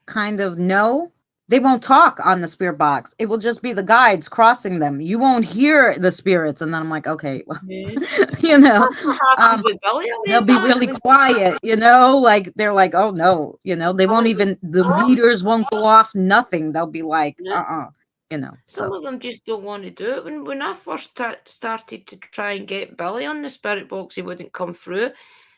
kind of know, they won't talk on the spirit box. It will just be the guides crossing them. You won't hear the spirits. And then I'm like, okay, well,
Yeah.
you know,
That's what happened
um,
with Billy a
they'll
way
be
back
really
when
quiet, you know, like they're like, oh no, you know, they won't
Billy was
even, the
oh,
meters won't go off, nothing. They'll be like,
no.
you know,
Some
so
of them just don't want to do it. When I first started to try and get Billy on the spirit box, he wouldn't come through.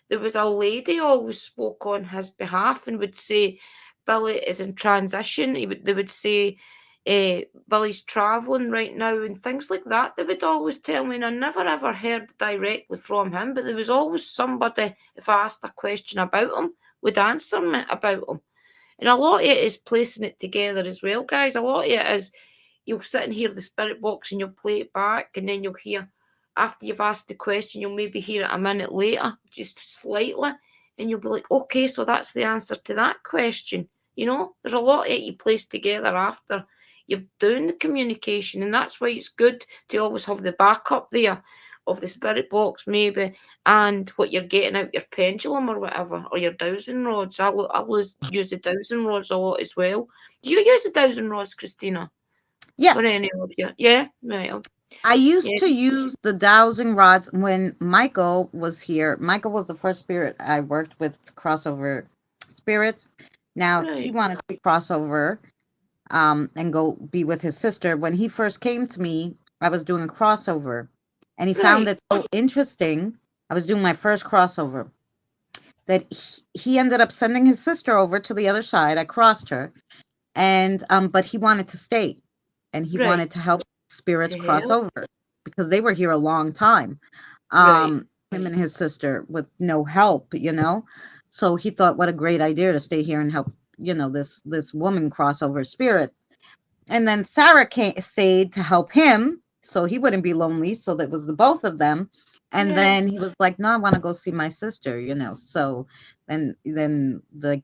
There was a lady always spoke on his behalf and would say, Billy is in transition. They would say, Billy's travelling right now and things like that. They would always tell me, and I never ever heard directly from him, but there was always somebody, if I asked a question about him, would answer me about him. And a lot of it is placing it together as well, guys. A lot of it is you'll sit and hear the spirit box and you'll play it back, and then you'll hear, after you've asked the question, you'll maybe hear it a minute later, just slightly, and you'll be like, okay, so that's the answer to that question. You know, there's a lot of it you place together after you've done the communication, and that's why it's good to always have the backup there of the spirit box, maybe, and what you're getting out your pendulum or whatever, or your dowsing rods. I will use the dowsing rods a lot as well. Do you use the dowsing rods, Christina? Or
yes.
any of you? Yeah, right.
I used
Yeah,
to use the dowsing rods when Michael was here. Michael was the first spirit I worked with to crossover spirits. Now he
right.
wanted to crossover and go be with his sister. When he first came to me, I was doing a crossover And he found
Right.
it so interesting. I was doing my first crossover that he ended up sending his sister over to the other side. I crossed her, and but he wanted to stay, and he
Right.
wanted to help spirits
To
cross
help.
over because they were here a long time.
Right.
Him and his sister with no help, So he thought, what a great idea to stay here and help, this woman cross over spirits. And then Sarah stayed to help him so he wouldn't be lonely. So that was the both of them. And
Yeah.
then he was like, no, I want to go see my sister. So then the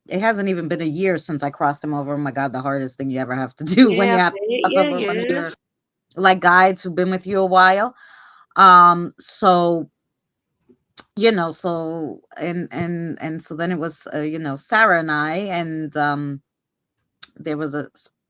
it hasn't even been a year since I crossed him over. Oh my God, the hardest thing you ever have to do when
Yeah.
you
I
have to
bet.
cross
Yeah.
over one of
Yeah.
your like guides who've been with you a while. So so and so then it was Sarah and I, and there was a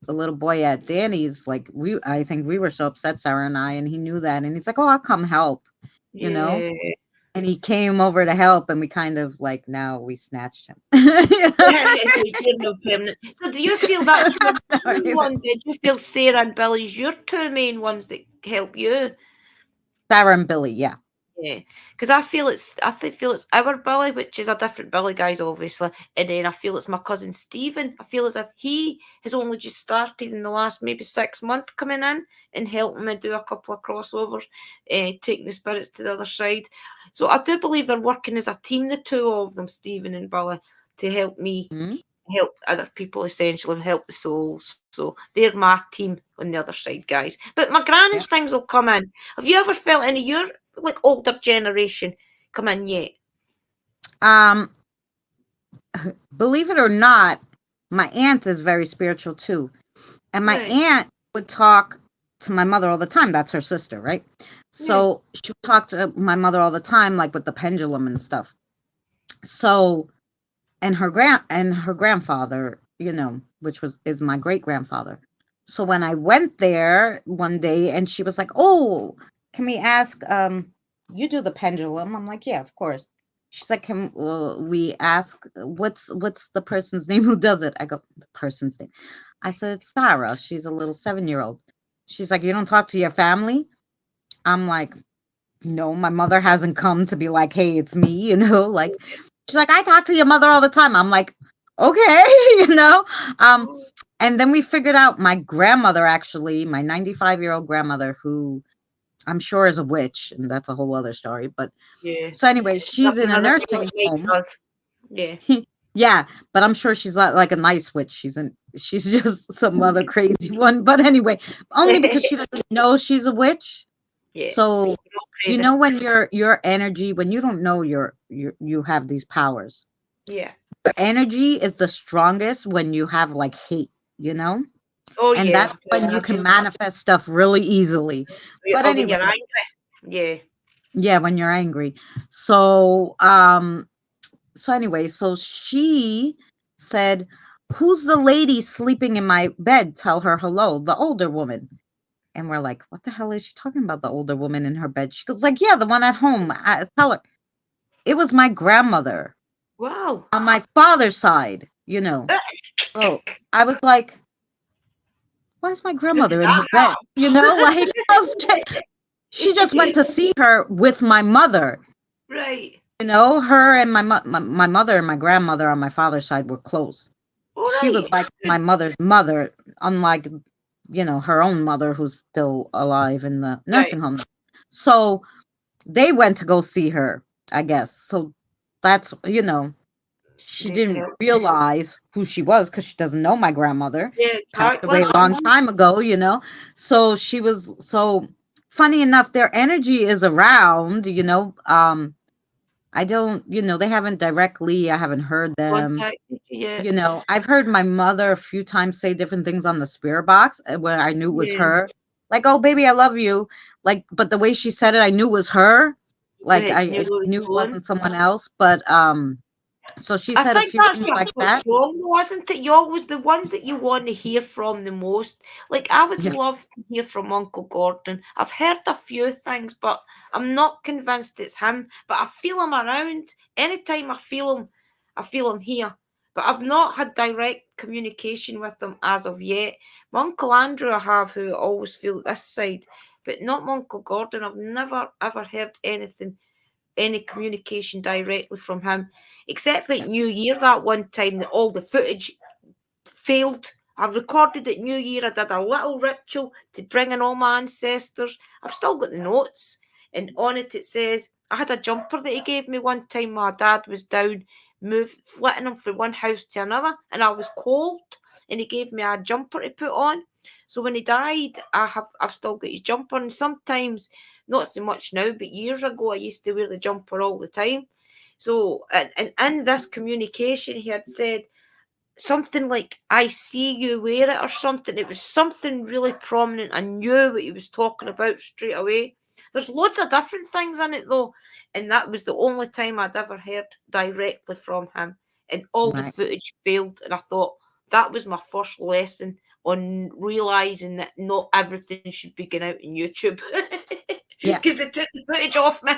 little boy at Danny's, like I think we were so upset, Sarah and I, and he knew that, and he's like, oh, I'll come help, you know
Yeah.
and he came over to help, and we kind of like, now we snatched him.
Yeah, so it's your no permanent. So do you feel that's your main ones? Do you feel Sarah and Billy's your two main ones that help you?
Sarah and Billy, yeah.
Yeah, because feel it's our Billy, which is a different Billy, guys, obviously, and then I feel it's my cousin Stephen. I feel as if he has only just started in the last maybe 6 months coming in and helping me do a couple of crossovers, taking the spirits to the other side. So I do believe they're working as a team, the two of them, Stephen and Billy, to help me
Mhm.
help other people, essentially help the souls. So they're my team on the other side, guys. But my gran and
Yeah.
things will come in. Have you ever felt any of your like older generation come in yet?
um Believe it or not, my aunt is very spiritual too. And my
Right.
aunt would talk to my mother all the time. That's her sister, right?
Yeah.
So she would talk to my mother all the time, like with the pendulum and stuff. So, and her grandfather, which is my great grandfather. So when I went there one day, and she was like, "Oh, can we ask? You do the pendulum?" I'm like, "Yeah, of course." She's like, "Can we ask what's the person's name who does it?" I go, "The person's name." I said, "It's Sarah. She's a little 7-year-old." She's like, "You don't talk to your family?" I'm like, "No, my mother hasn't come to be like, hey, it's me, like." She's like, "I talk to your mother all the time." I'm like, "Okay," you know. Um,
Oh,
and then we figured out my grandmother, actually, my 95-year-old grandmother, who I'm sure is a witch, and that's a whole other story. But
yeah.
so anyway, she's in
Nothing
a
other what
nursing
makes
home.
us. Yeah.
Yeah, but I'm sure she's like a nice witch. She's just some other crazy one. But anyway, only because she doesn't know she's a witch.
Yeah.
So
We're all crazy.
when your energy, when you don't know you have these powers,
Yeah.
your energy is the strongest when you have like hate, you know?
Oh
And
yeah,
that's
I can
when you can
imagine.
manifest stuff really easily. But
Or when
anyway,
you're angry. Yeah.
yeah, when you're angry. So so she said, "Who's the lady sleeping in my bed? Tell her hello, the older woman." And we're like, "What the hell is she talking about, the older woman in her bed?" She goes like, "Yeah, the one at home. Tell her." It was my grandmother
Wow.
on my father's side. Oh, I was like, "Why is my
How did
grandmother in
that
her bed?" Like, she just went
happen?
to see her with my mother.
Right.
Her and my mother and my grandmother on my father's side were close.
All
She was
right.
like my
Good.
mother's mother, unlike, her own mother, who's still alive in the
Right.
nursing home. So they went to go see her, I guess. So that's, she
They'd
didn't
help.
realize who she was because she doesn't know my grandmother.
Yeah,
Passed away
exactly.
a long time ago. So she was so funny enough, their energy is around. I don't, they haven't directly, I haven't heard them.
Contacted you yet?
I've heard my mother a few times say different things on the spirit box where I knew it was
Yeah.
her. Like, "Oh, baby, I love you." Like, but the way she said it, I knew it was her. Like,
Like,
I
knew what was
knew it
going.
wasn't someone else. But so she
I
said a
think
few
that's
things
just
like
what's
that.
wrong, though, isn't it? You always the ones that you want to hear from the most. Like I would
Yeah.
love to hear from Uncle Gordon. I've heard a few things, but I'm not convinced it's him. But I feel him around. Anytime I feel him here. But I've not had direct communication with him as of yet. My Uncle Andrew I have, who I always feel this side. but not my Uncle Gordon. I've never ever heard anything, any communication directly from him, except for New Year that one time that all the footage failed. I recorded at New Year. I did a little ritual to bring in all my ancestors. I've still got the notes, and on it says I had a jumper that he gave me one time. My dad was down, flitting him from one house to another, and I was cold, and he gave me a jumper to put on. So when he died, I've still got his jumper, and sometimes not so much now, but years ago I used to wear the jumper all the time. So and in this communication, he had said something like "I see you wear it" or something. It was something really prominent. I knew what he was talking about straight away. There's loads of different things in it though, and that was the only time I'd ever heard directly from him. And all the
Right.
footage failed, and I thought that was my first lesson on realizing that not everything should be going out on YouTube
Yeah.
because they took the footage off me.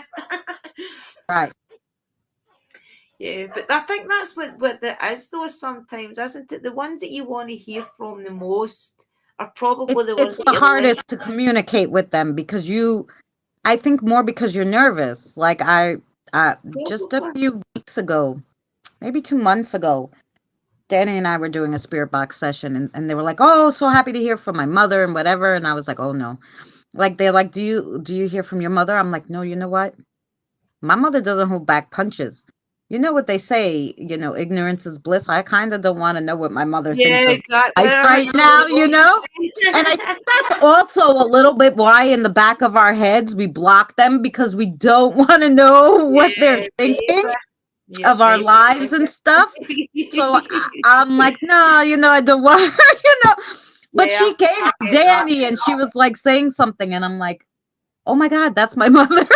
Right.
Yeah, but I think that's what it is though sometimes, isn't it? The ones that you want to hear from the most are probably the ones
It's
that
the
you're less.
hardest to communicate with them because I think more because you're nervous. Like just a
Probably.
few weeks ago, maybe 2 months ago, Danny and I were doing a spirit box session, and they were like, "Oh, so happy to hear from my mother and whatever." And I was like, "Oh no." Like they're like, "Do you hear from your mother?" I'm like, "No, you know what? My mother doesn't hold back punches." You know what they say, ignorance is bliss. I kind of don't want to know what my mother thinks
Yeah,
of
exactly.
life right now, And I think that's also a little bit why in the back of our heads we block them because we don't want to know what they're
Yeah,
thinking
maybe. Yeah,
of our
maybe.
lives and stuff. So I'm like, no, I don't want her. But
Yeah,
she came,
I get that.
Danny, and she was like saying something, and I'm like, oh my God, that's my mother.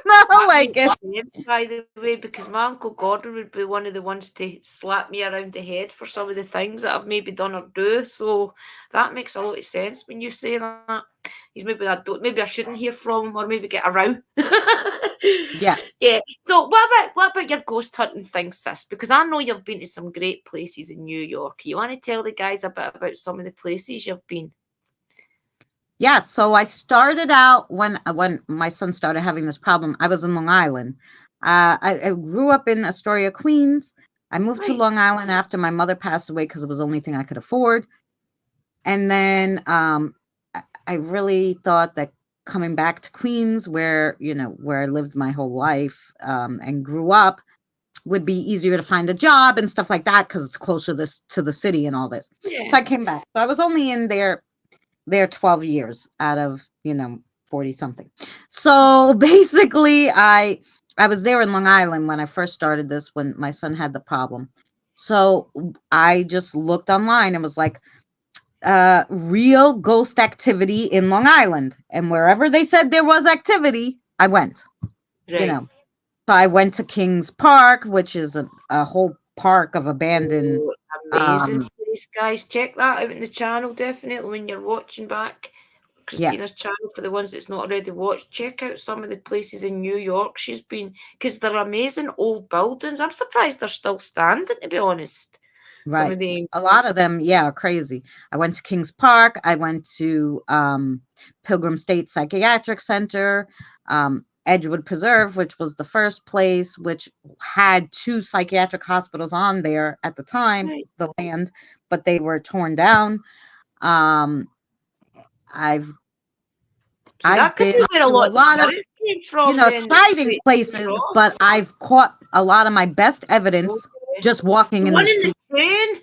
No,
That
I
makes
guess.
sense, by the way, because my Uncle Gordon would be one of the ones to slap me around the head for some of the things that I've maybe done or do. So that makes a lot of sense when you say that. He's maybe I shouldn't hear from him or maybe get a row.
Yeah.
Yeah. So what about your ghost hunting thing, sis? Because I know you've been to some great places in New York. You want to tell the guys a bit about some of the places you've been?
Yeah, so I started out when my son started having this problem. I was in Long Island. I grew up in Astoria, Queens. I moved to
Right.
Long Island after my mother passed away because it was the only thing I could afford. And then I really thought that coming back to Queens, where I lived my whole life and grew up, would be easier to find a job and stuff like that because it's closer to the city and all this. So
Yeah.
I came back. So I was only in there 12 years out of 40 something. So basically I was there in Long Island when I first started this, when my son had the problem. So I just looked online and was like, real ghost activity in Long Island, and wherever they said there was activity, I went. you
Right.
know so I went to Kings Park, which is a whole park of abandoned.
Oh, amazing
um
place, guys. Check that out in the channel, definitely, when you're watching back
yeah.
Christina's channel. For the ones that's not already watched, check out some of the places in New York she's been, because they're amazing old buildings. I'm surprised they're still standing, to be honest. Some
Right.
of the
A lot of them, yeah, are crazy. I went to Kings Park. I went to Pilgrim State Psychiatric Center, Edgewood Preserve, which was the first place, which had two psychiatric hospitals on there at the time,
Right.
the land, but they were torn down. Um, I've
So that
I've
could
been
be where a
to a
lot of the
lot of
spirits came from then.
exciting
Right.
places, but I've caught a lot of my best evidence
Okay.
just walking
The
in the
one in the
street.
train.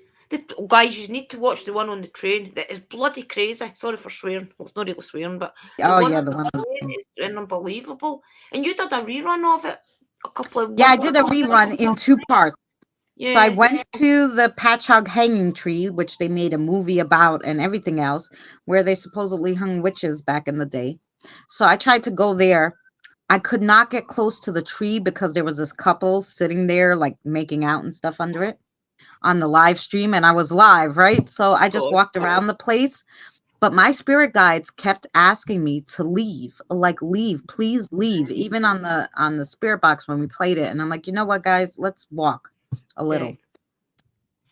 Guys, you need to watch the one on the train. That is bloody crazy. Sorry for swearing. Well, it's not really swearing, but the
Oh
one
yeah,
on
the
the
one.
train is unbelievable. And you did a rerun of it a couple of
Yeah, I
months
did a
ago.
rerun in two parts. So I
Yeah.
went to the Patchogue Hanging Tree, which they made a movie about and everything else, where they supposedly hung witches back in the day. So I tried to go there. I could not get close to the tree because there was this couple sitting there, like making out and stuff under it on the live stream, and I was live, right? So I just
God.
walked around the place. But my spirit guides kept asking me to leave, like leave, please leave, even on the spirit box when we played it. And I'm like, you know what, guys, let's walk a little.
Right.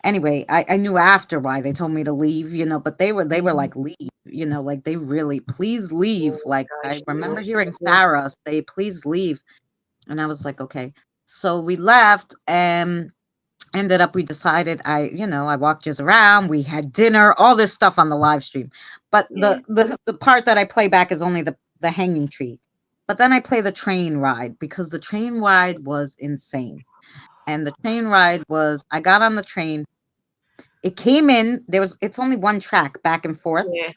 Anyway, I knew after why they told me to leave, but they were
Mhm.
like, leave, like they really, please leave.
Oh
Like I
gosh,
remember
no.
hearing
Yeah.
Sarah say, please leave. And I was like, okay. So we left and ended up we decided I walked just around, we had dinner, all this stuff on the live stream. But
Yeah.
the part that I play back is only the hanging tree. But then I play the train ride because the train ride was insane. And the train ride was I got on the train. It came in, it's only one track back and forth.
Yeah.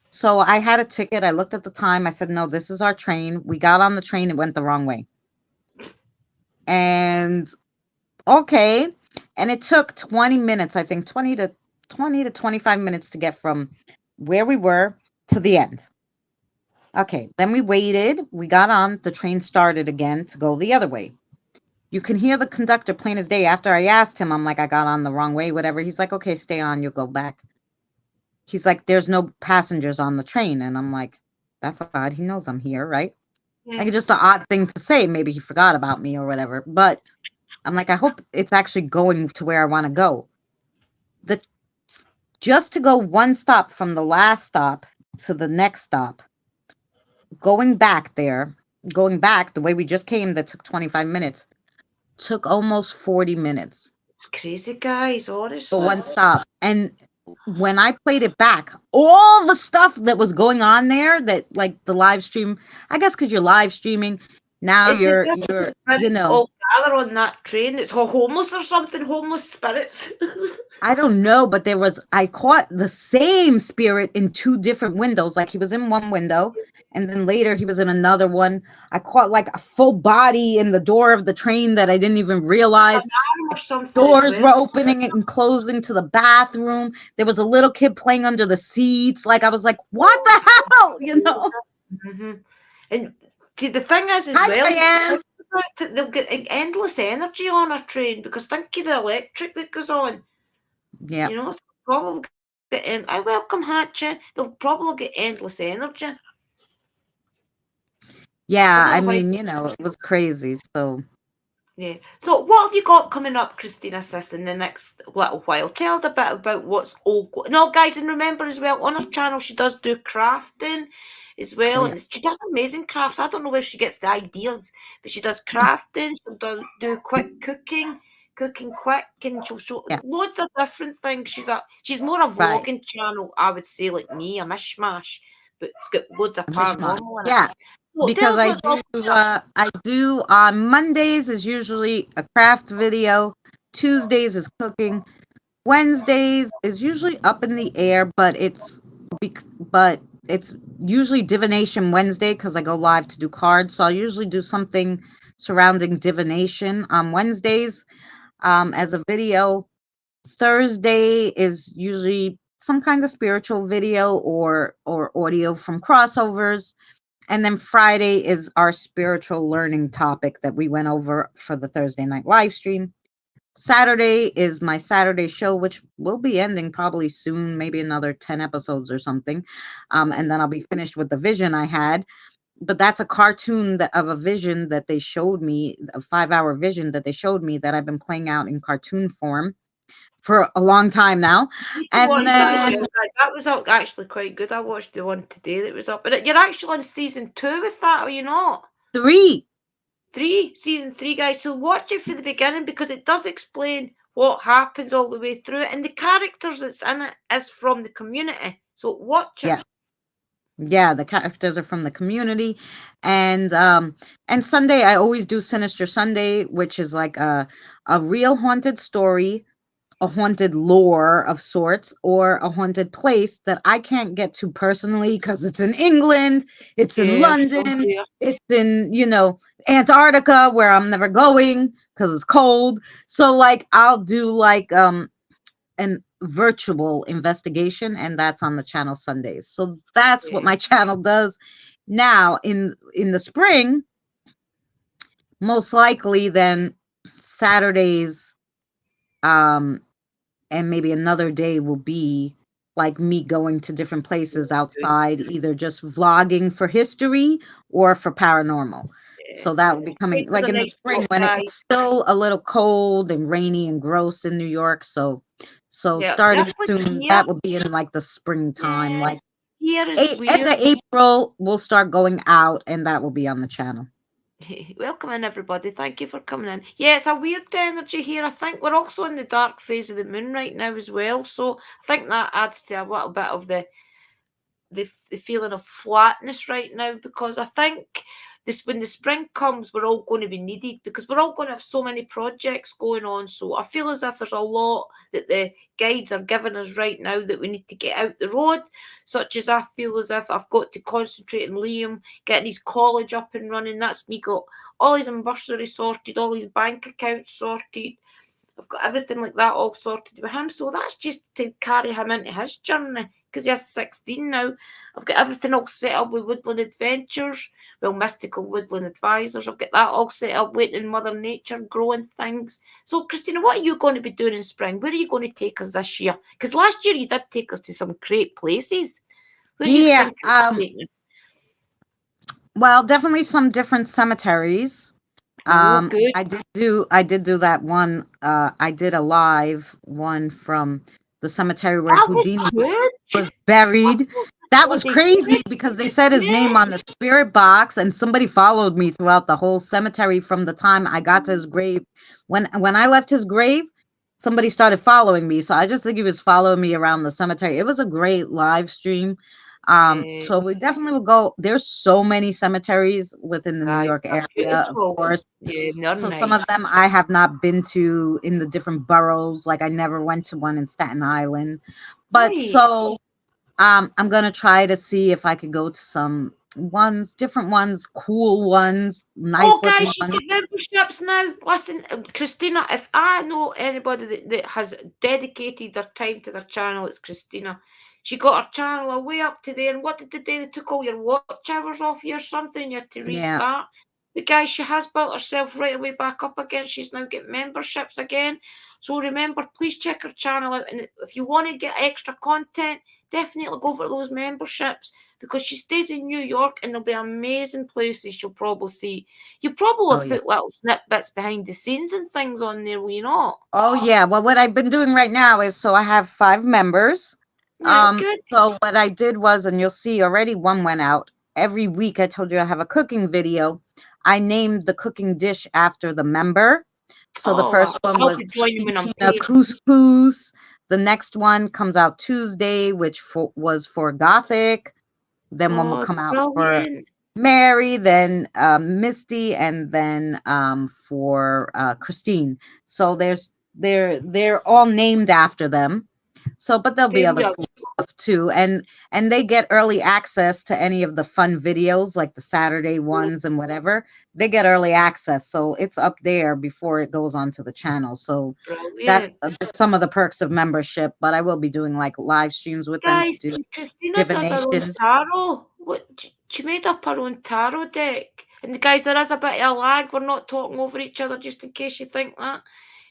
So I had a ticket. I looked at the time. I said, "No, this is our train." We got on the train. It went the wrong way. And okay. And it took 20 minutes, I think 20 to 25 minutes to get from where we were to the end. Okay. Then we waited. We got on. The train started again to go the other way. You can hear the conductor plain as day. After I asked him, I'm like, I got on the wrong way, whatever. He's like, okay, stay on. You'll go back. He's like, there's no passengers on the train. And I'm like, that's odd. He knows I'm here, right?
Yeah.
Like, it's just an odd thing to say. Maybe he forgot about me or whatever. But I'm like, I hope it's actually going to where I want to go. The Just to go one stop from the last stop to the next stop, going back there, going back the way we just came, that took 25 minutes, took almost 40 minutes
It's crazy, guys,
for
honestly.
one stop. And when I played it back, all the stuff that was going on there, that like the live stream, I guess because you're live streaming, now
It's as
you're
if the
you're you
spirits
know
all gather on that train. It's all homeless or something, homeless spirits.
I don't know, but I caught the same spirit in two different windows. Like he was in one window and then later he was in another one. I caught like a full body in the door of the train that I didn't even
An
realize.
arm or something as
Doors
well.
were opening and closing to the bathroom. There was a little kid playing under the seats. Like I was like, what the hell?
Hmm. And see, the thing is as
Hi,
well,
Diane.
they'll get endless energy on a train because think of the electric that goes on.
Yeah.
So probably I welcome Hatcha. They'll probably get endless energy. I
Yeah.
don't
I
know why.
mean, it was crazy. So
Yeah. So what have you got coming up, Christina Sis, in the next little while? Tell us a bit about what's all no, guys, and remember as well, on her channel she does do crafting as
oh,
well,
yeah.
and she does amazing crafts. I don't know where she gets the ideas, but she does crafting, she'll do quick cooking quick, and she'll show
Yeah.
loads of different things. She's more a
Right.
vlogging channel, I would say, like me, a mishmash, but it's got loads of
A mishmash.
paranormal in it.
Yeah.
So tell
Because
us what's all
I do on Mondays is usually a craft video, Tuesdays is cooking, Wednesdays is usually up in the air, but but it's usually divination Wednesday because I go live to do cards. So I'll usually do something surrounding divination on Wednesdays as a video. Thursday is usually some kind of spiritual video or audio from crossovers. And then Friday is our spiritual learning topic that we went over for the Thursday night live stream. Saturday is my Saturday show, which will be ending probably soon, maybe another 10 episodes or something. And then I'll be finished with the vision I had. But that's a cartoon of a vision that they showed me, a 5-hour vision that they showed me that I've been playing out in cartoon form for a long time now.
need to
And
watch that as
then
well. That was actually quite good. I watched the one today that was up. And you're actually on season 2 with that, are you not?
3.
Season 3, guys. So watch it from the beginning because it does explain what happens all the way through it. And the characters that's in it is from the community. So watch it.
Yeah. Yeah, the characters are from the community. And Sunday I always do Sinister Sunday, which is like a real haunted story, a haunted lore of sorts, or a haunted place that I can't get to personally because it's in England, it's in
Yeah, so
London,
yeah.
it's in, Antarctica where I'm never going because it's cold. So like I'll do like an virtual investigation, and that's on the channel Sundays. So that's what
Yeah.
my channel does. Now in the spring, most likely then Saturdays um and maybe another day will be like me going to different places outside, either just vlogging for history or for paranormal. So that will be coming
This was
like
a
in the
nice
spring
walk,
when
guys.
it's still a little cold and rainy and gross in New York. So
Yeah,
starting
this one
soon,
here,
that will be in like the springtime,
yeah,
like
here is
end
weird.
of April, we'll start going out, and that will be on the channel.
Welcome in, everybody. Thank you for coming in. Yeah, it's a weird energy here. I think we're also in the dark phase of the moon right now as well. So I think that adds to a little bit of the feeling of flatness right now, because I think this when the spring comes, we're all going to be needed because we're all going to have so many projects going on. So I feel as if there's a lot that the guides are giving us right now that we need to get out the road, such as I feel as if I've got to concentrate on Liam getting his college up and running. That's me got all his bursary sorted, all his bank accounts sorted. I've got everything like that all sorted with him. So that's just to carry him into his journey because he's 16 now. I've got everything all set up with Woodland Adventures, well, Mystical Woodland Advisors. I've got that all set up, waiting Mother Nature, growing things. So, Christina, what are you going to be doing in spring? Where are you going to take us this year? Because last year you did take us to some great places. Where are you
Yeah,
thinking of taking us?
well, definitely some different cemeteries.
Oh, good.
I did do that one. I did a live one from the cemetery where
That was
Houdini
good.
was buried. That was
Bloody
crazy
good.
because they said his name
Yeah.
on the spirit box, and somebody followed me throughout the whole cemetery from the time I got to his grave. When I left his grave, somebody started following me. So I just think he was following me around the cemetery. It was a great live stream.
Yeah.
So we definitely will go. There's so many cemeteries within the New
Guys,
York
they're
area, of
beautiful.
course.
Yeah, they're
So some of
nice.
them I have not been to in the different boroughs. Like I never went to one in Staten Island. But
Right.
so I'm gonna try to see if I could go to some different ones, cool ones,
Oh,
nice looking
guys, she's
ones.
got memberships now. Listen, Christina, if I know anybody that has dedicated their time to their channel, it's Christina. She got her channel away up to there, and what did they do? They took all your watch hours off you or something, you had to
Yeah.
restart. But guys, she has built herself right away back up again. She's now getting memberships again. So remember, please check her channel out. And if you want to get extra content, definitely go for those memberships because she stays in New York and there'll be amazing places you'll probably see. You
Oh
probably
yeah.
put little snippets behind the scenes and things on there, will you not?
Oh yeah. Well, what I've been doing right now is so I have 5 members.
Right, good.
So what I did was, and you'll see already one went out. Every week I told you I have a cooking video. I named the cooking dish after the member. So the
Oh,
first one
I'll
was
be joining when I'm
Sweet Tina
paid.
couscous. The next one comes out Tuesday, which was for Gothic. Then one will
Oh,
come out for
brilliant.
Mary, then Misty, and then for Christine. So they're all named after them. So, but there'll be other
Fabulous.
cool stuff too, and they get early access to any of the fun videos, like the Saturday ones and whatever. They get early access, so it's up there before it goes onto the channel. So that's
Brilliant.
just some of the perks of membership. But I will be doing like live streams with them to
Guys,
do
Christina does her own
divination.
tarot. She made up her own tarot deck. And guys, there is a bit of a lag. We're not talking over each other, just in case you think that.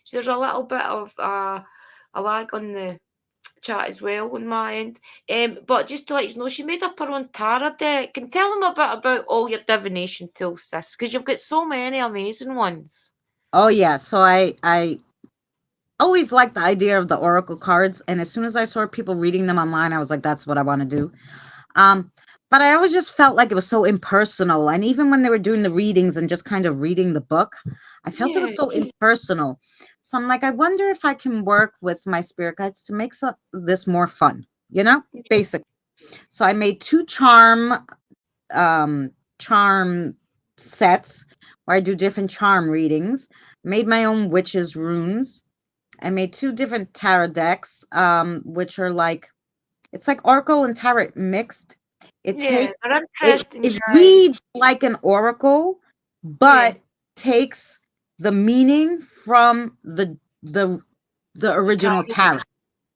So there's a little bit of a lag on the chat as well on my end. But just to let you know, she made up her own tarot deck. And tell them a bit about all your divination tools, sis, because you've got so many amazing ones.
Oh yeah, so I always liked the idea of the oracle cards, and as soon as I saw people reading them online, I was like, that's what I want to do. Um, but I always just felt like it was so impersonal, and even when they were doing the readings and just kind of reading the book, I felt it was
Yeah.
so impersonal. So I'm like, I wonder if I can work with my spirit guides to make this more fun, basically. So I made 2 charm sets where I do different charm readings. Made my own witches runes. I made 2 different tarot decks, which are like it's like oracle and tarot mixed. It
Yeah,
takes
they're
it
interesting,
it
guys.
reads like an oracle,
Yeah.
but takes the meaning from the original tarot.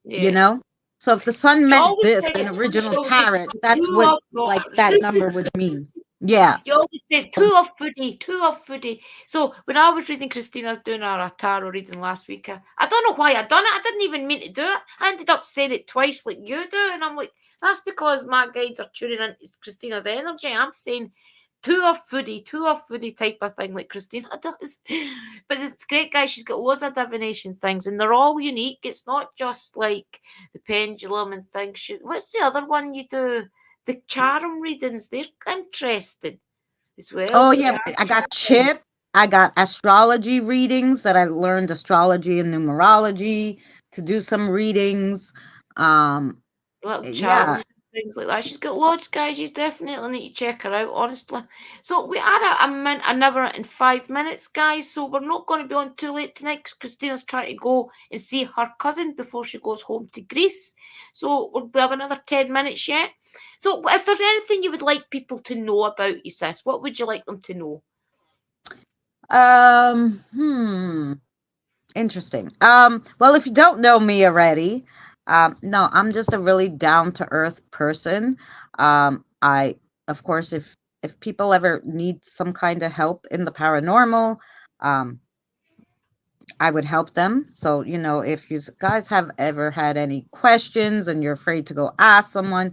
Yeah.
So if the sun
You
meant
always
this
say
in original
you always say
tarot, that's
two
what
of
like
dollars.
that number would mean. Yeah.
You always say
So,
two of foodie. So when I was reading Christina's doing our tarot reading last week, I don't know why I done it. I didn't even mean to do it. I ended up saying it twice like you do, and I'm like, that's because my guides are tuning into Christina's energy. I'm saying too off foodie type of thing like Christina does. But it's great, guys. She's got loads of divination things, and they're all unique. It's not just like the pendulum and things. What's the other one you do? The charm readings. They're interesting as well.
Oh
The
yeah,
charm
I got
readings.
chip. I got astrology readings that I learned astrology and numerology to do some readings. Um,
Little
yeah.
charms and things like that. She's got loads, guys. You definitely need to check her out, honestly. So we are at an hour and 5 minutes, guys. So we're not going to be on too late tonight because Christina's trying to go and see her cousin before she goes home to Greece. So we have another 10 minutes yet. So if there's anything you would like people to know about you, sis, what would you like them to know?
Um, hmm. Interesting. Well, if you don't know me already, no, I'm just a really down to earth person. I, of course, if people ever need some kind of help in the paranormal, um, I would help them. So, if you guys have ever had any questions and you're afraid to go ask someone,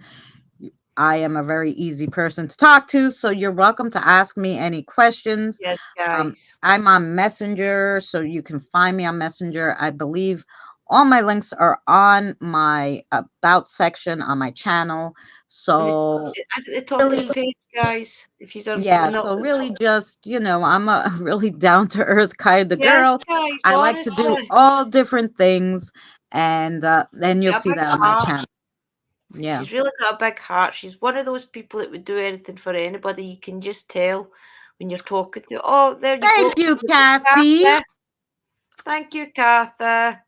I am a very easy person to talk to. So you're welcome to ask me any questions.
Yes,
Um,
guys.
I'm on Messenger, so you can find me on Messenger. I believe all my links are on my about section on my channel.
And
So
it's at the top of the
really,
page, guys. If you're
yeah,
not,
so really just, I'm a really down to earth kind of
yes,
girl.
guys,
I like to do
honestly.
all different things, and then you'll
Yeah,
see
big
that on my
heart.
channel. Yeah.
She's really got a big heart. She's one of those people that would do anything for anybody. You can just tell when you're talking to. Oh, there you
Thank
go.
you, Kathy.
Kathy. Thank you, Kathy.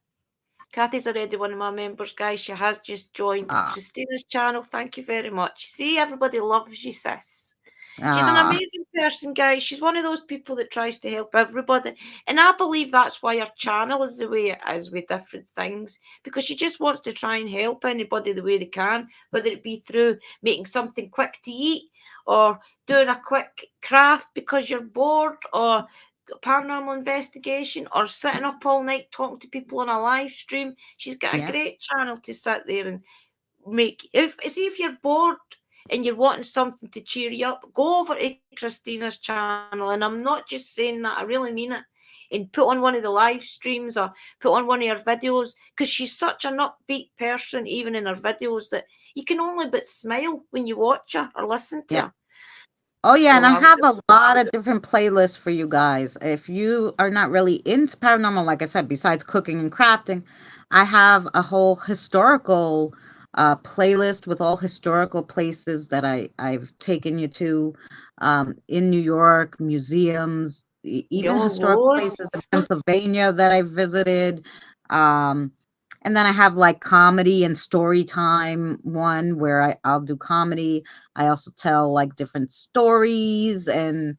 Kathy's already one of my members, guys. She has just joined
Ah,
Christina's channel. Thank you very much. See, everybody loves you, sis. She's an
ah,
amazing person, guys. She's one of those people that tries to help everybody. And I believe that's why her channel is the way it is with different things. Because she just wants to try and help anybody the way they can, whether it be through making something quick to eat or doing a quick craft because you're bored or paranormal investigation or sitting up all night talking to people on a live stream. She's got a
yeah.
great channel to sit there and make if you're bored and you're wanting something to cheer you up, go over to Christina's channel. And I'm not just saying that, I really mean it. And put on one of the live streams or put on one of her videos because she's such an upbeat person, even in her videos, that you can only but smile when you watch her or listen to
Yeah.
her.
Oh, yeah. And
So
I
I would
have a lot of different playlists for you guys. If you are not really into paranormal, like I said, besides cooking and crafting, I have a whole historical playlist with all historical places that I've taken you to in New York, museums, even
know
historical places in
loads.
Pennsylvania that I visited. Um, and then I have like comedy and story time one where I'll do comedy. I also tell like different stories and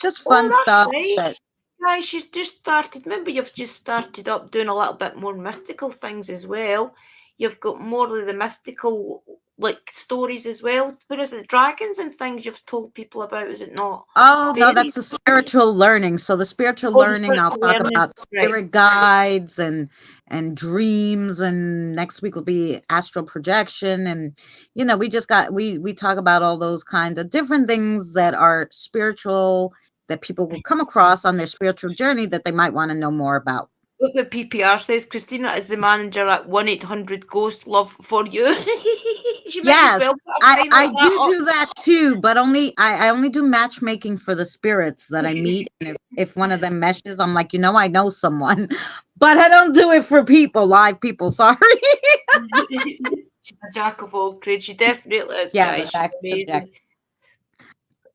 just
Oh,
fun
that's
stuff
right.
that
Guys, she's just started. Remember, you've just started up doing a little bit more mystical things as well. You've got more of the mystical like stories as well. Whereas the dragons and things you've told people about, is it not?
oh no, that's
Fairies
the spiritual learning. So the spiritual
or the
learning, I'll
spiritual
talk
learning.
about
Right.
spirit guides and dreams, and next week will be astral projection. And we talk about all those kind of different things that are spiritual that people will come across on their spiritual journey that they might want to know more about.
Look what PPR says. Christina is the manager at 1-800 Ghost Love for You. She might as
Yes,
well put a
I
sign
I
like that
do
up.
do that too, but I only do matchmaking for the spirits that I meet. And if one of them meshes, I'm like, I know someone, but I don't do it for people, live people. Sorry.
She's a jack of all trades. She definitely is,
Yeah, the
guys. She's
Jack, the Jack.
amazing.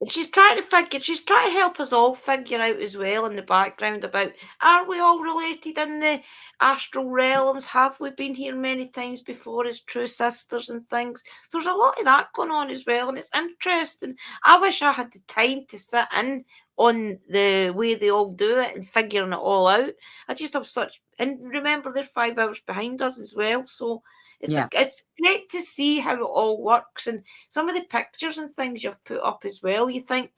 And she's trying to help us all figure out as well in the background about, are we all related in the astral realms? Have we been here many times before as true sisters and things? So there's a lot of that going on as well, and it's interesting. I wish I had the time to sit in on the way they all do it and figuring it all out. I just have such, and remember they're 5 hours behind us as well, so
Yeah,
it's great to see how it all works. And some of the pictures and things you've put up as well, you think,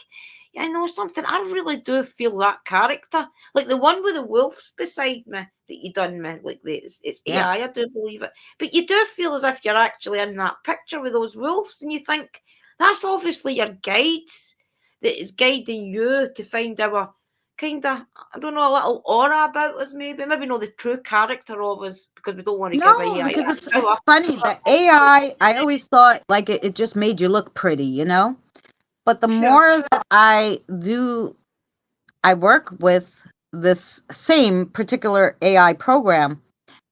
yeah, I know something. I really do feel that character. Like the one with the wolves beside me that you done me, like it's
yeah,
AI, I do believe it. But you do feel as if you're actually in that picture with those wolves, and you think, that's obviously your guides. that is guiding you to find our kind of, I don't know, a little aura about us, maybe not the true character of us, because we don't want to give
No,
AI
because
our power.
it's funny. The AI, I always thought like it just made you look pretty, you know? But the
Sure.
more that I work with this same particular AI program,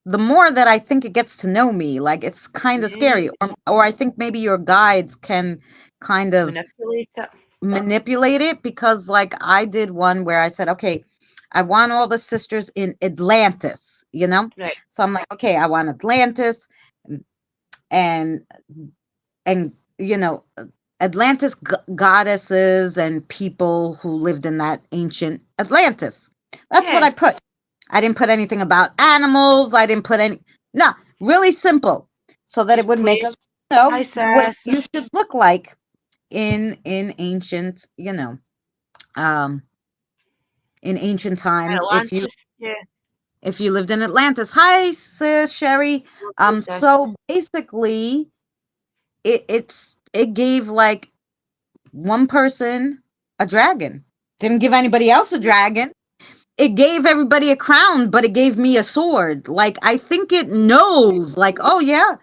the more that I think it gets to know me. Like it's kind of scary.
Mm,
Or I think maybe your guides can kind of
manipulate it.
manipulate it because like I did one where I said, okay, I want all the sisters in Atlantis, you know?
Right.
So I'm like, okay, I want Atlantis and and you know Atlantis goddesses and people who lived in that ancient Atlantis. That's what
Yeah.
I put. I didn't put anything about animals. I didn't put any. No, really simple, so that it
Just
would make
plain
us know what
ISIS.
you should look like in ancient, um, in ancient times.
Atlantis. Yeah.
If you lived in Atlantis, hi sis Sherry.
ISIS.
So basically, it gave like one person a dragon. Didn't give anybody else a dragon. It gave everybody a crown, but it gave me a sword. Like I think it knows. Like, oh yeah,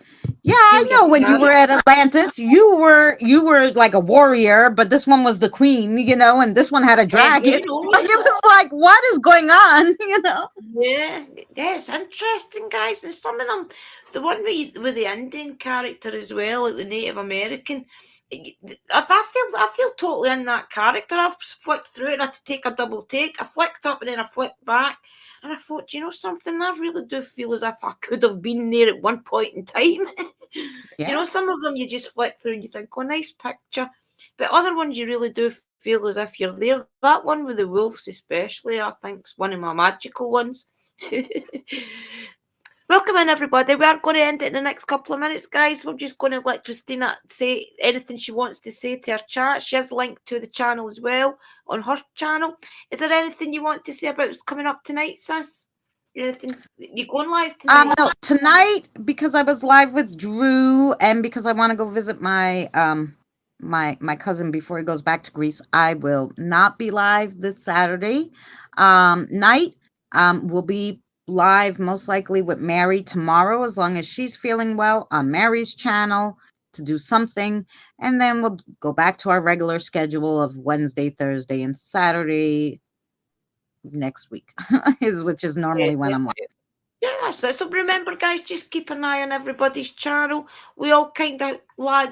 yeah, I
Feel your
know when you were
character.
at Atlantis, you were like a warrior, but this one was the queen, and this one had a
Yeah,
dragon.
who
Like
knows?
it was like, what is going on? You know?
Yeah, yeah, it's interesting, guys. And some of them, the one with the Indian character as well, like the Native American, I feel totally in that character. I've flicked through it. And I had to take a double take. I flicked up and then I flicked back, and I thought, do you know something? I really do feel as if I could have been there at one point in time.
Yeah.
Some of them you just flick through and you think, oh, nice picture. But other ones you really do feel as if you're there. That one with the wolves, especially, I think, is one of my magical ones. Welcome in, everybody. We are going to end it in the next couple of minutes, guys. We're just going to let Christina say anything she wants to say to her chat. She has linked to the channel as well on her channel. Is there anything you want to say about what's coming up tonight, sis? Anything? You going live tonight?
No, tonight because I was live with Drew and because I want to go visit my cousin before he goes back to Greece, I will not be live this Saturday night. We'll be live most likely with Mary tomorrow as long as she's feeling well on Mary's channel to do something, and then we'll go back to our regular schedule of Wednesday, Thursday, and Saturday next week which is normally when I'm live.
Yeah, that's it. So remember, guys, just keep an eye on everybody's channel. We all kind of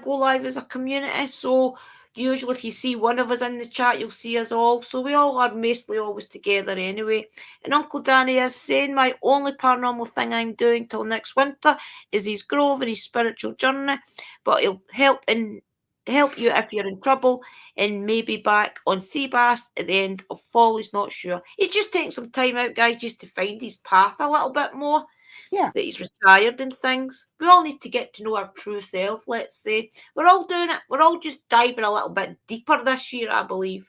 go live as a community. So usually, if you see one of us in the chat, you'll see us all. So we all are mostly always together anyway. And Uncle Danny is saying my only paranormal thing I'm doing till next winter is his grove and his spiritual journey. But he'll help you if you're in trouble and maybe back on Seabass at the end of fall. He's not sure. He's just taking some time out, guys, just to find his path a little bit more.
Yeah.
That he's retired and things. We all need to get to know our true self, let's say. We're all doing it. We're all just diving a little bit deeper this year, I believe.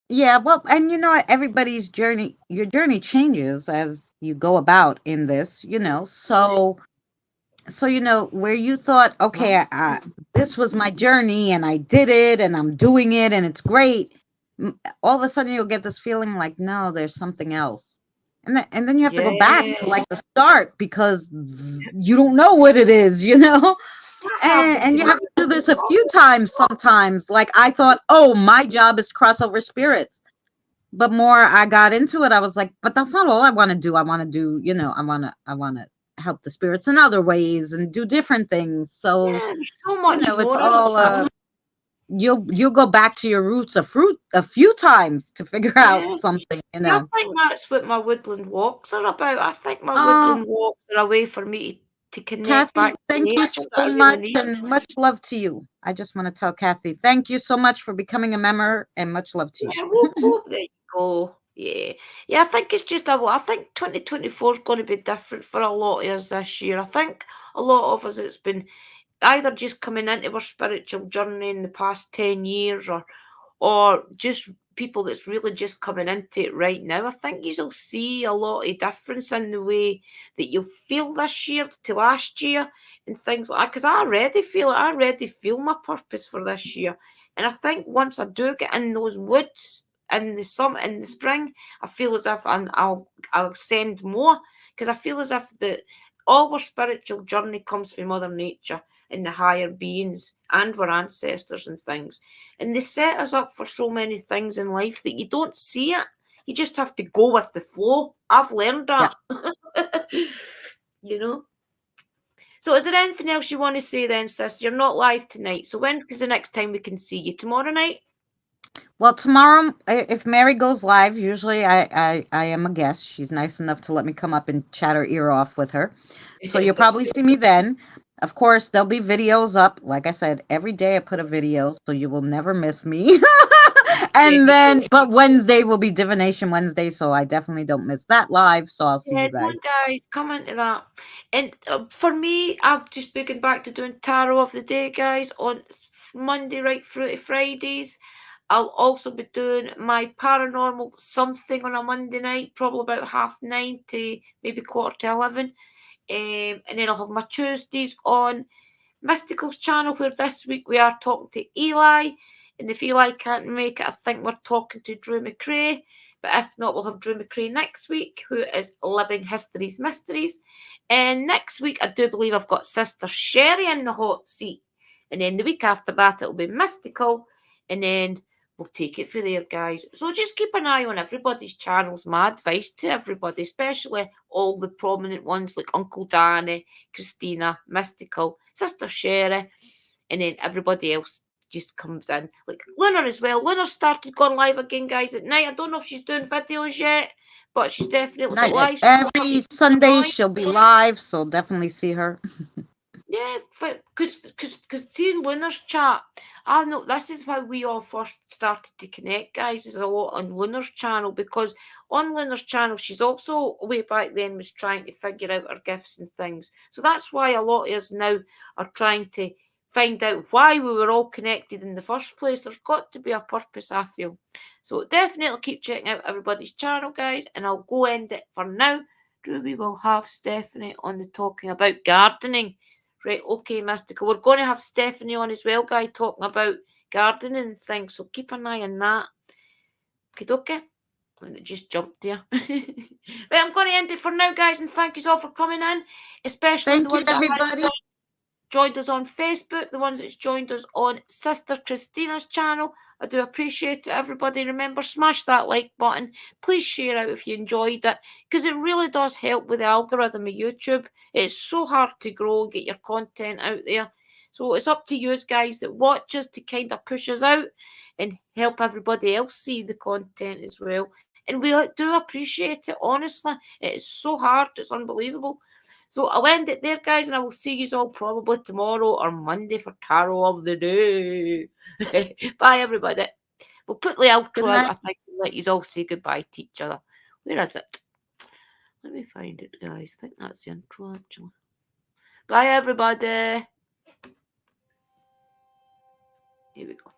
Yeah, well, and everybody's journey, your journey changes as you go about in this, so where you thought, okay, this was my journey and I did it and I'm doing it and it's great. All of a sudden you'll get this feeling like, no, there's something else. And then you have to go back to like the start because you don't know what it is, and you have to do this a few times sometimes. Like I thought, oh, my job is to cross over spirits. But more I got into it, I was like, but that's not all I want to do. I want to do, I want to help the spirits in other ways and do different things. So,
there's so much
it's
more,
all you'll go back to your roots a few times to figure out something,
I think that's what my woodland walks are about. I think my woodland walks are a way for me to connect
Kathy,
back to
thank you
nature that I
so
really
much
need.
and much love to you. I just want to tell Kathy, thank you so much for becoming a member and much love to you.
Yeah, whoop, there you go. Yeah. Yeah, I think it's just I think 2024 is going to be different for a lot of us this year. I think a lot of us, it's been either just coming into our spiritual journey in the past 10 years or just people that's really just coming into it right now. I think you'll see a lot of difference in the way that you'll feel this year to last year and things like that. Because I already feel my purpose for this year. And I think once I do get in those woods in the summer, in the spring, I feel as if I'll ascend more, because I feel as if all our spiritual journey comes from Mother Nature and the higher beings and our ancestors and things. And they set us up for so many things in life that you don't see it. You just have to go with the flow. I've learned
Yeah.
that. You know? So is there anything else you want to say then, sis? You're not live tonight. So when is the next time we can see you? Tomorrow night?
Well, tomorrow, if Mary goes live, usually I am a guest. She's nice enough to let me come up and chat her ear off with her. So you'll probably see me then. Of course, there'll be videos up. Like I said, every day I put a video, so you will never miss me. And then, but Wednesday will be Divination Wednesday, so I definitely don't miss that live. So I'll see
Yeah,
you guys.
don't guys come into that. And for me, I've just been back to doing tarot of the day, guys, on Monday right through to Fridays. I'll also be doing my paranormal something on a Monday night, probably about 9:30 to maybe 11:15. And then I'll have my Tuesdays on Mystical's channel, where this week we are talking to Eli. And if Eli can't make it, I think we're talking to Drew McRae. But if not, we'll have Drew McRae next week, who is Living History's Mysteries. And next week, I do believe I've got Sister Sherry in the hot seat. And then the week after that, it'll be Mystical. And then we'll take it from there, guys. So just keep an eye on everybody's channels. My advice to everybody, especially all the prominent ones like Uncle Danny, Christina, Mystical, Sister Sherry, and then everybody else just comes in. Like Lunar as well. Lunar started going live again, guys, at night. I don't know if she's doing videos yet, but she's definitely got live.
Every Sunday she'll be live, so definitely see her.
Yeah, because seeing Lunar's chat, I know this is how we all first started to connect, guys, is a lot on Lunar's channel, because on Lunar's channel, she's also, way back then, was trying to figure out her gifts and things. So that's why a lot of us now are trying to find out why we were all connected in the first place. There's got to be a purpose, I feel. So definitely keep checking out everybody's channel, guys, and I'll go end it for now. We will have Stephanie on the talking about gardening. Right, okay, Mystical. We're going to have Stephanie on as well, guy, talking about gardening and things. So keep an eye on that. Okay. And it just jumped there. Right, I'm going to end it for now, guys, and thank you all for coming in, especially the ones that have joined us on Facebook, the ones that's joined us on Sister Christina's channel. I do appreciate it, everybody. Remember, smash that like button. Please share out if you enjoyed it, because it really does help with the algorithm of YouTube. It's so hard to grow and get your content out there. So it's up to you guys that watch us to kind of push us out and help everybody else see the content as well. And we do appreciate it, honestly. It's so hard. It's unbelievable. So I'll end it there, guys, and I will see you all probably tomorrow or Monday for Tarot of the Day. Bye, everybody. We'll put the outro out, I think, and let you all say goodbye to each other. Where is it? Let me find it, guys. I think that's the intro, actually. Bye, everybody. Here we go.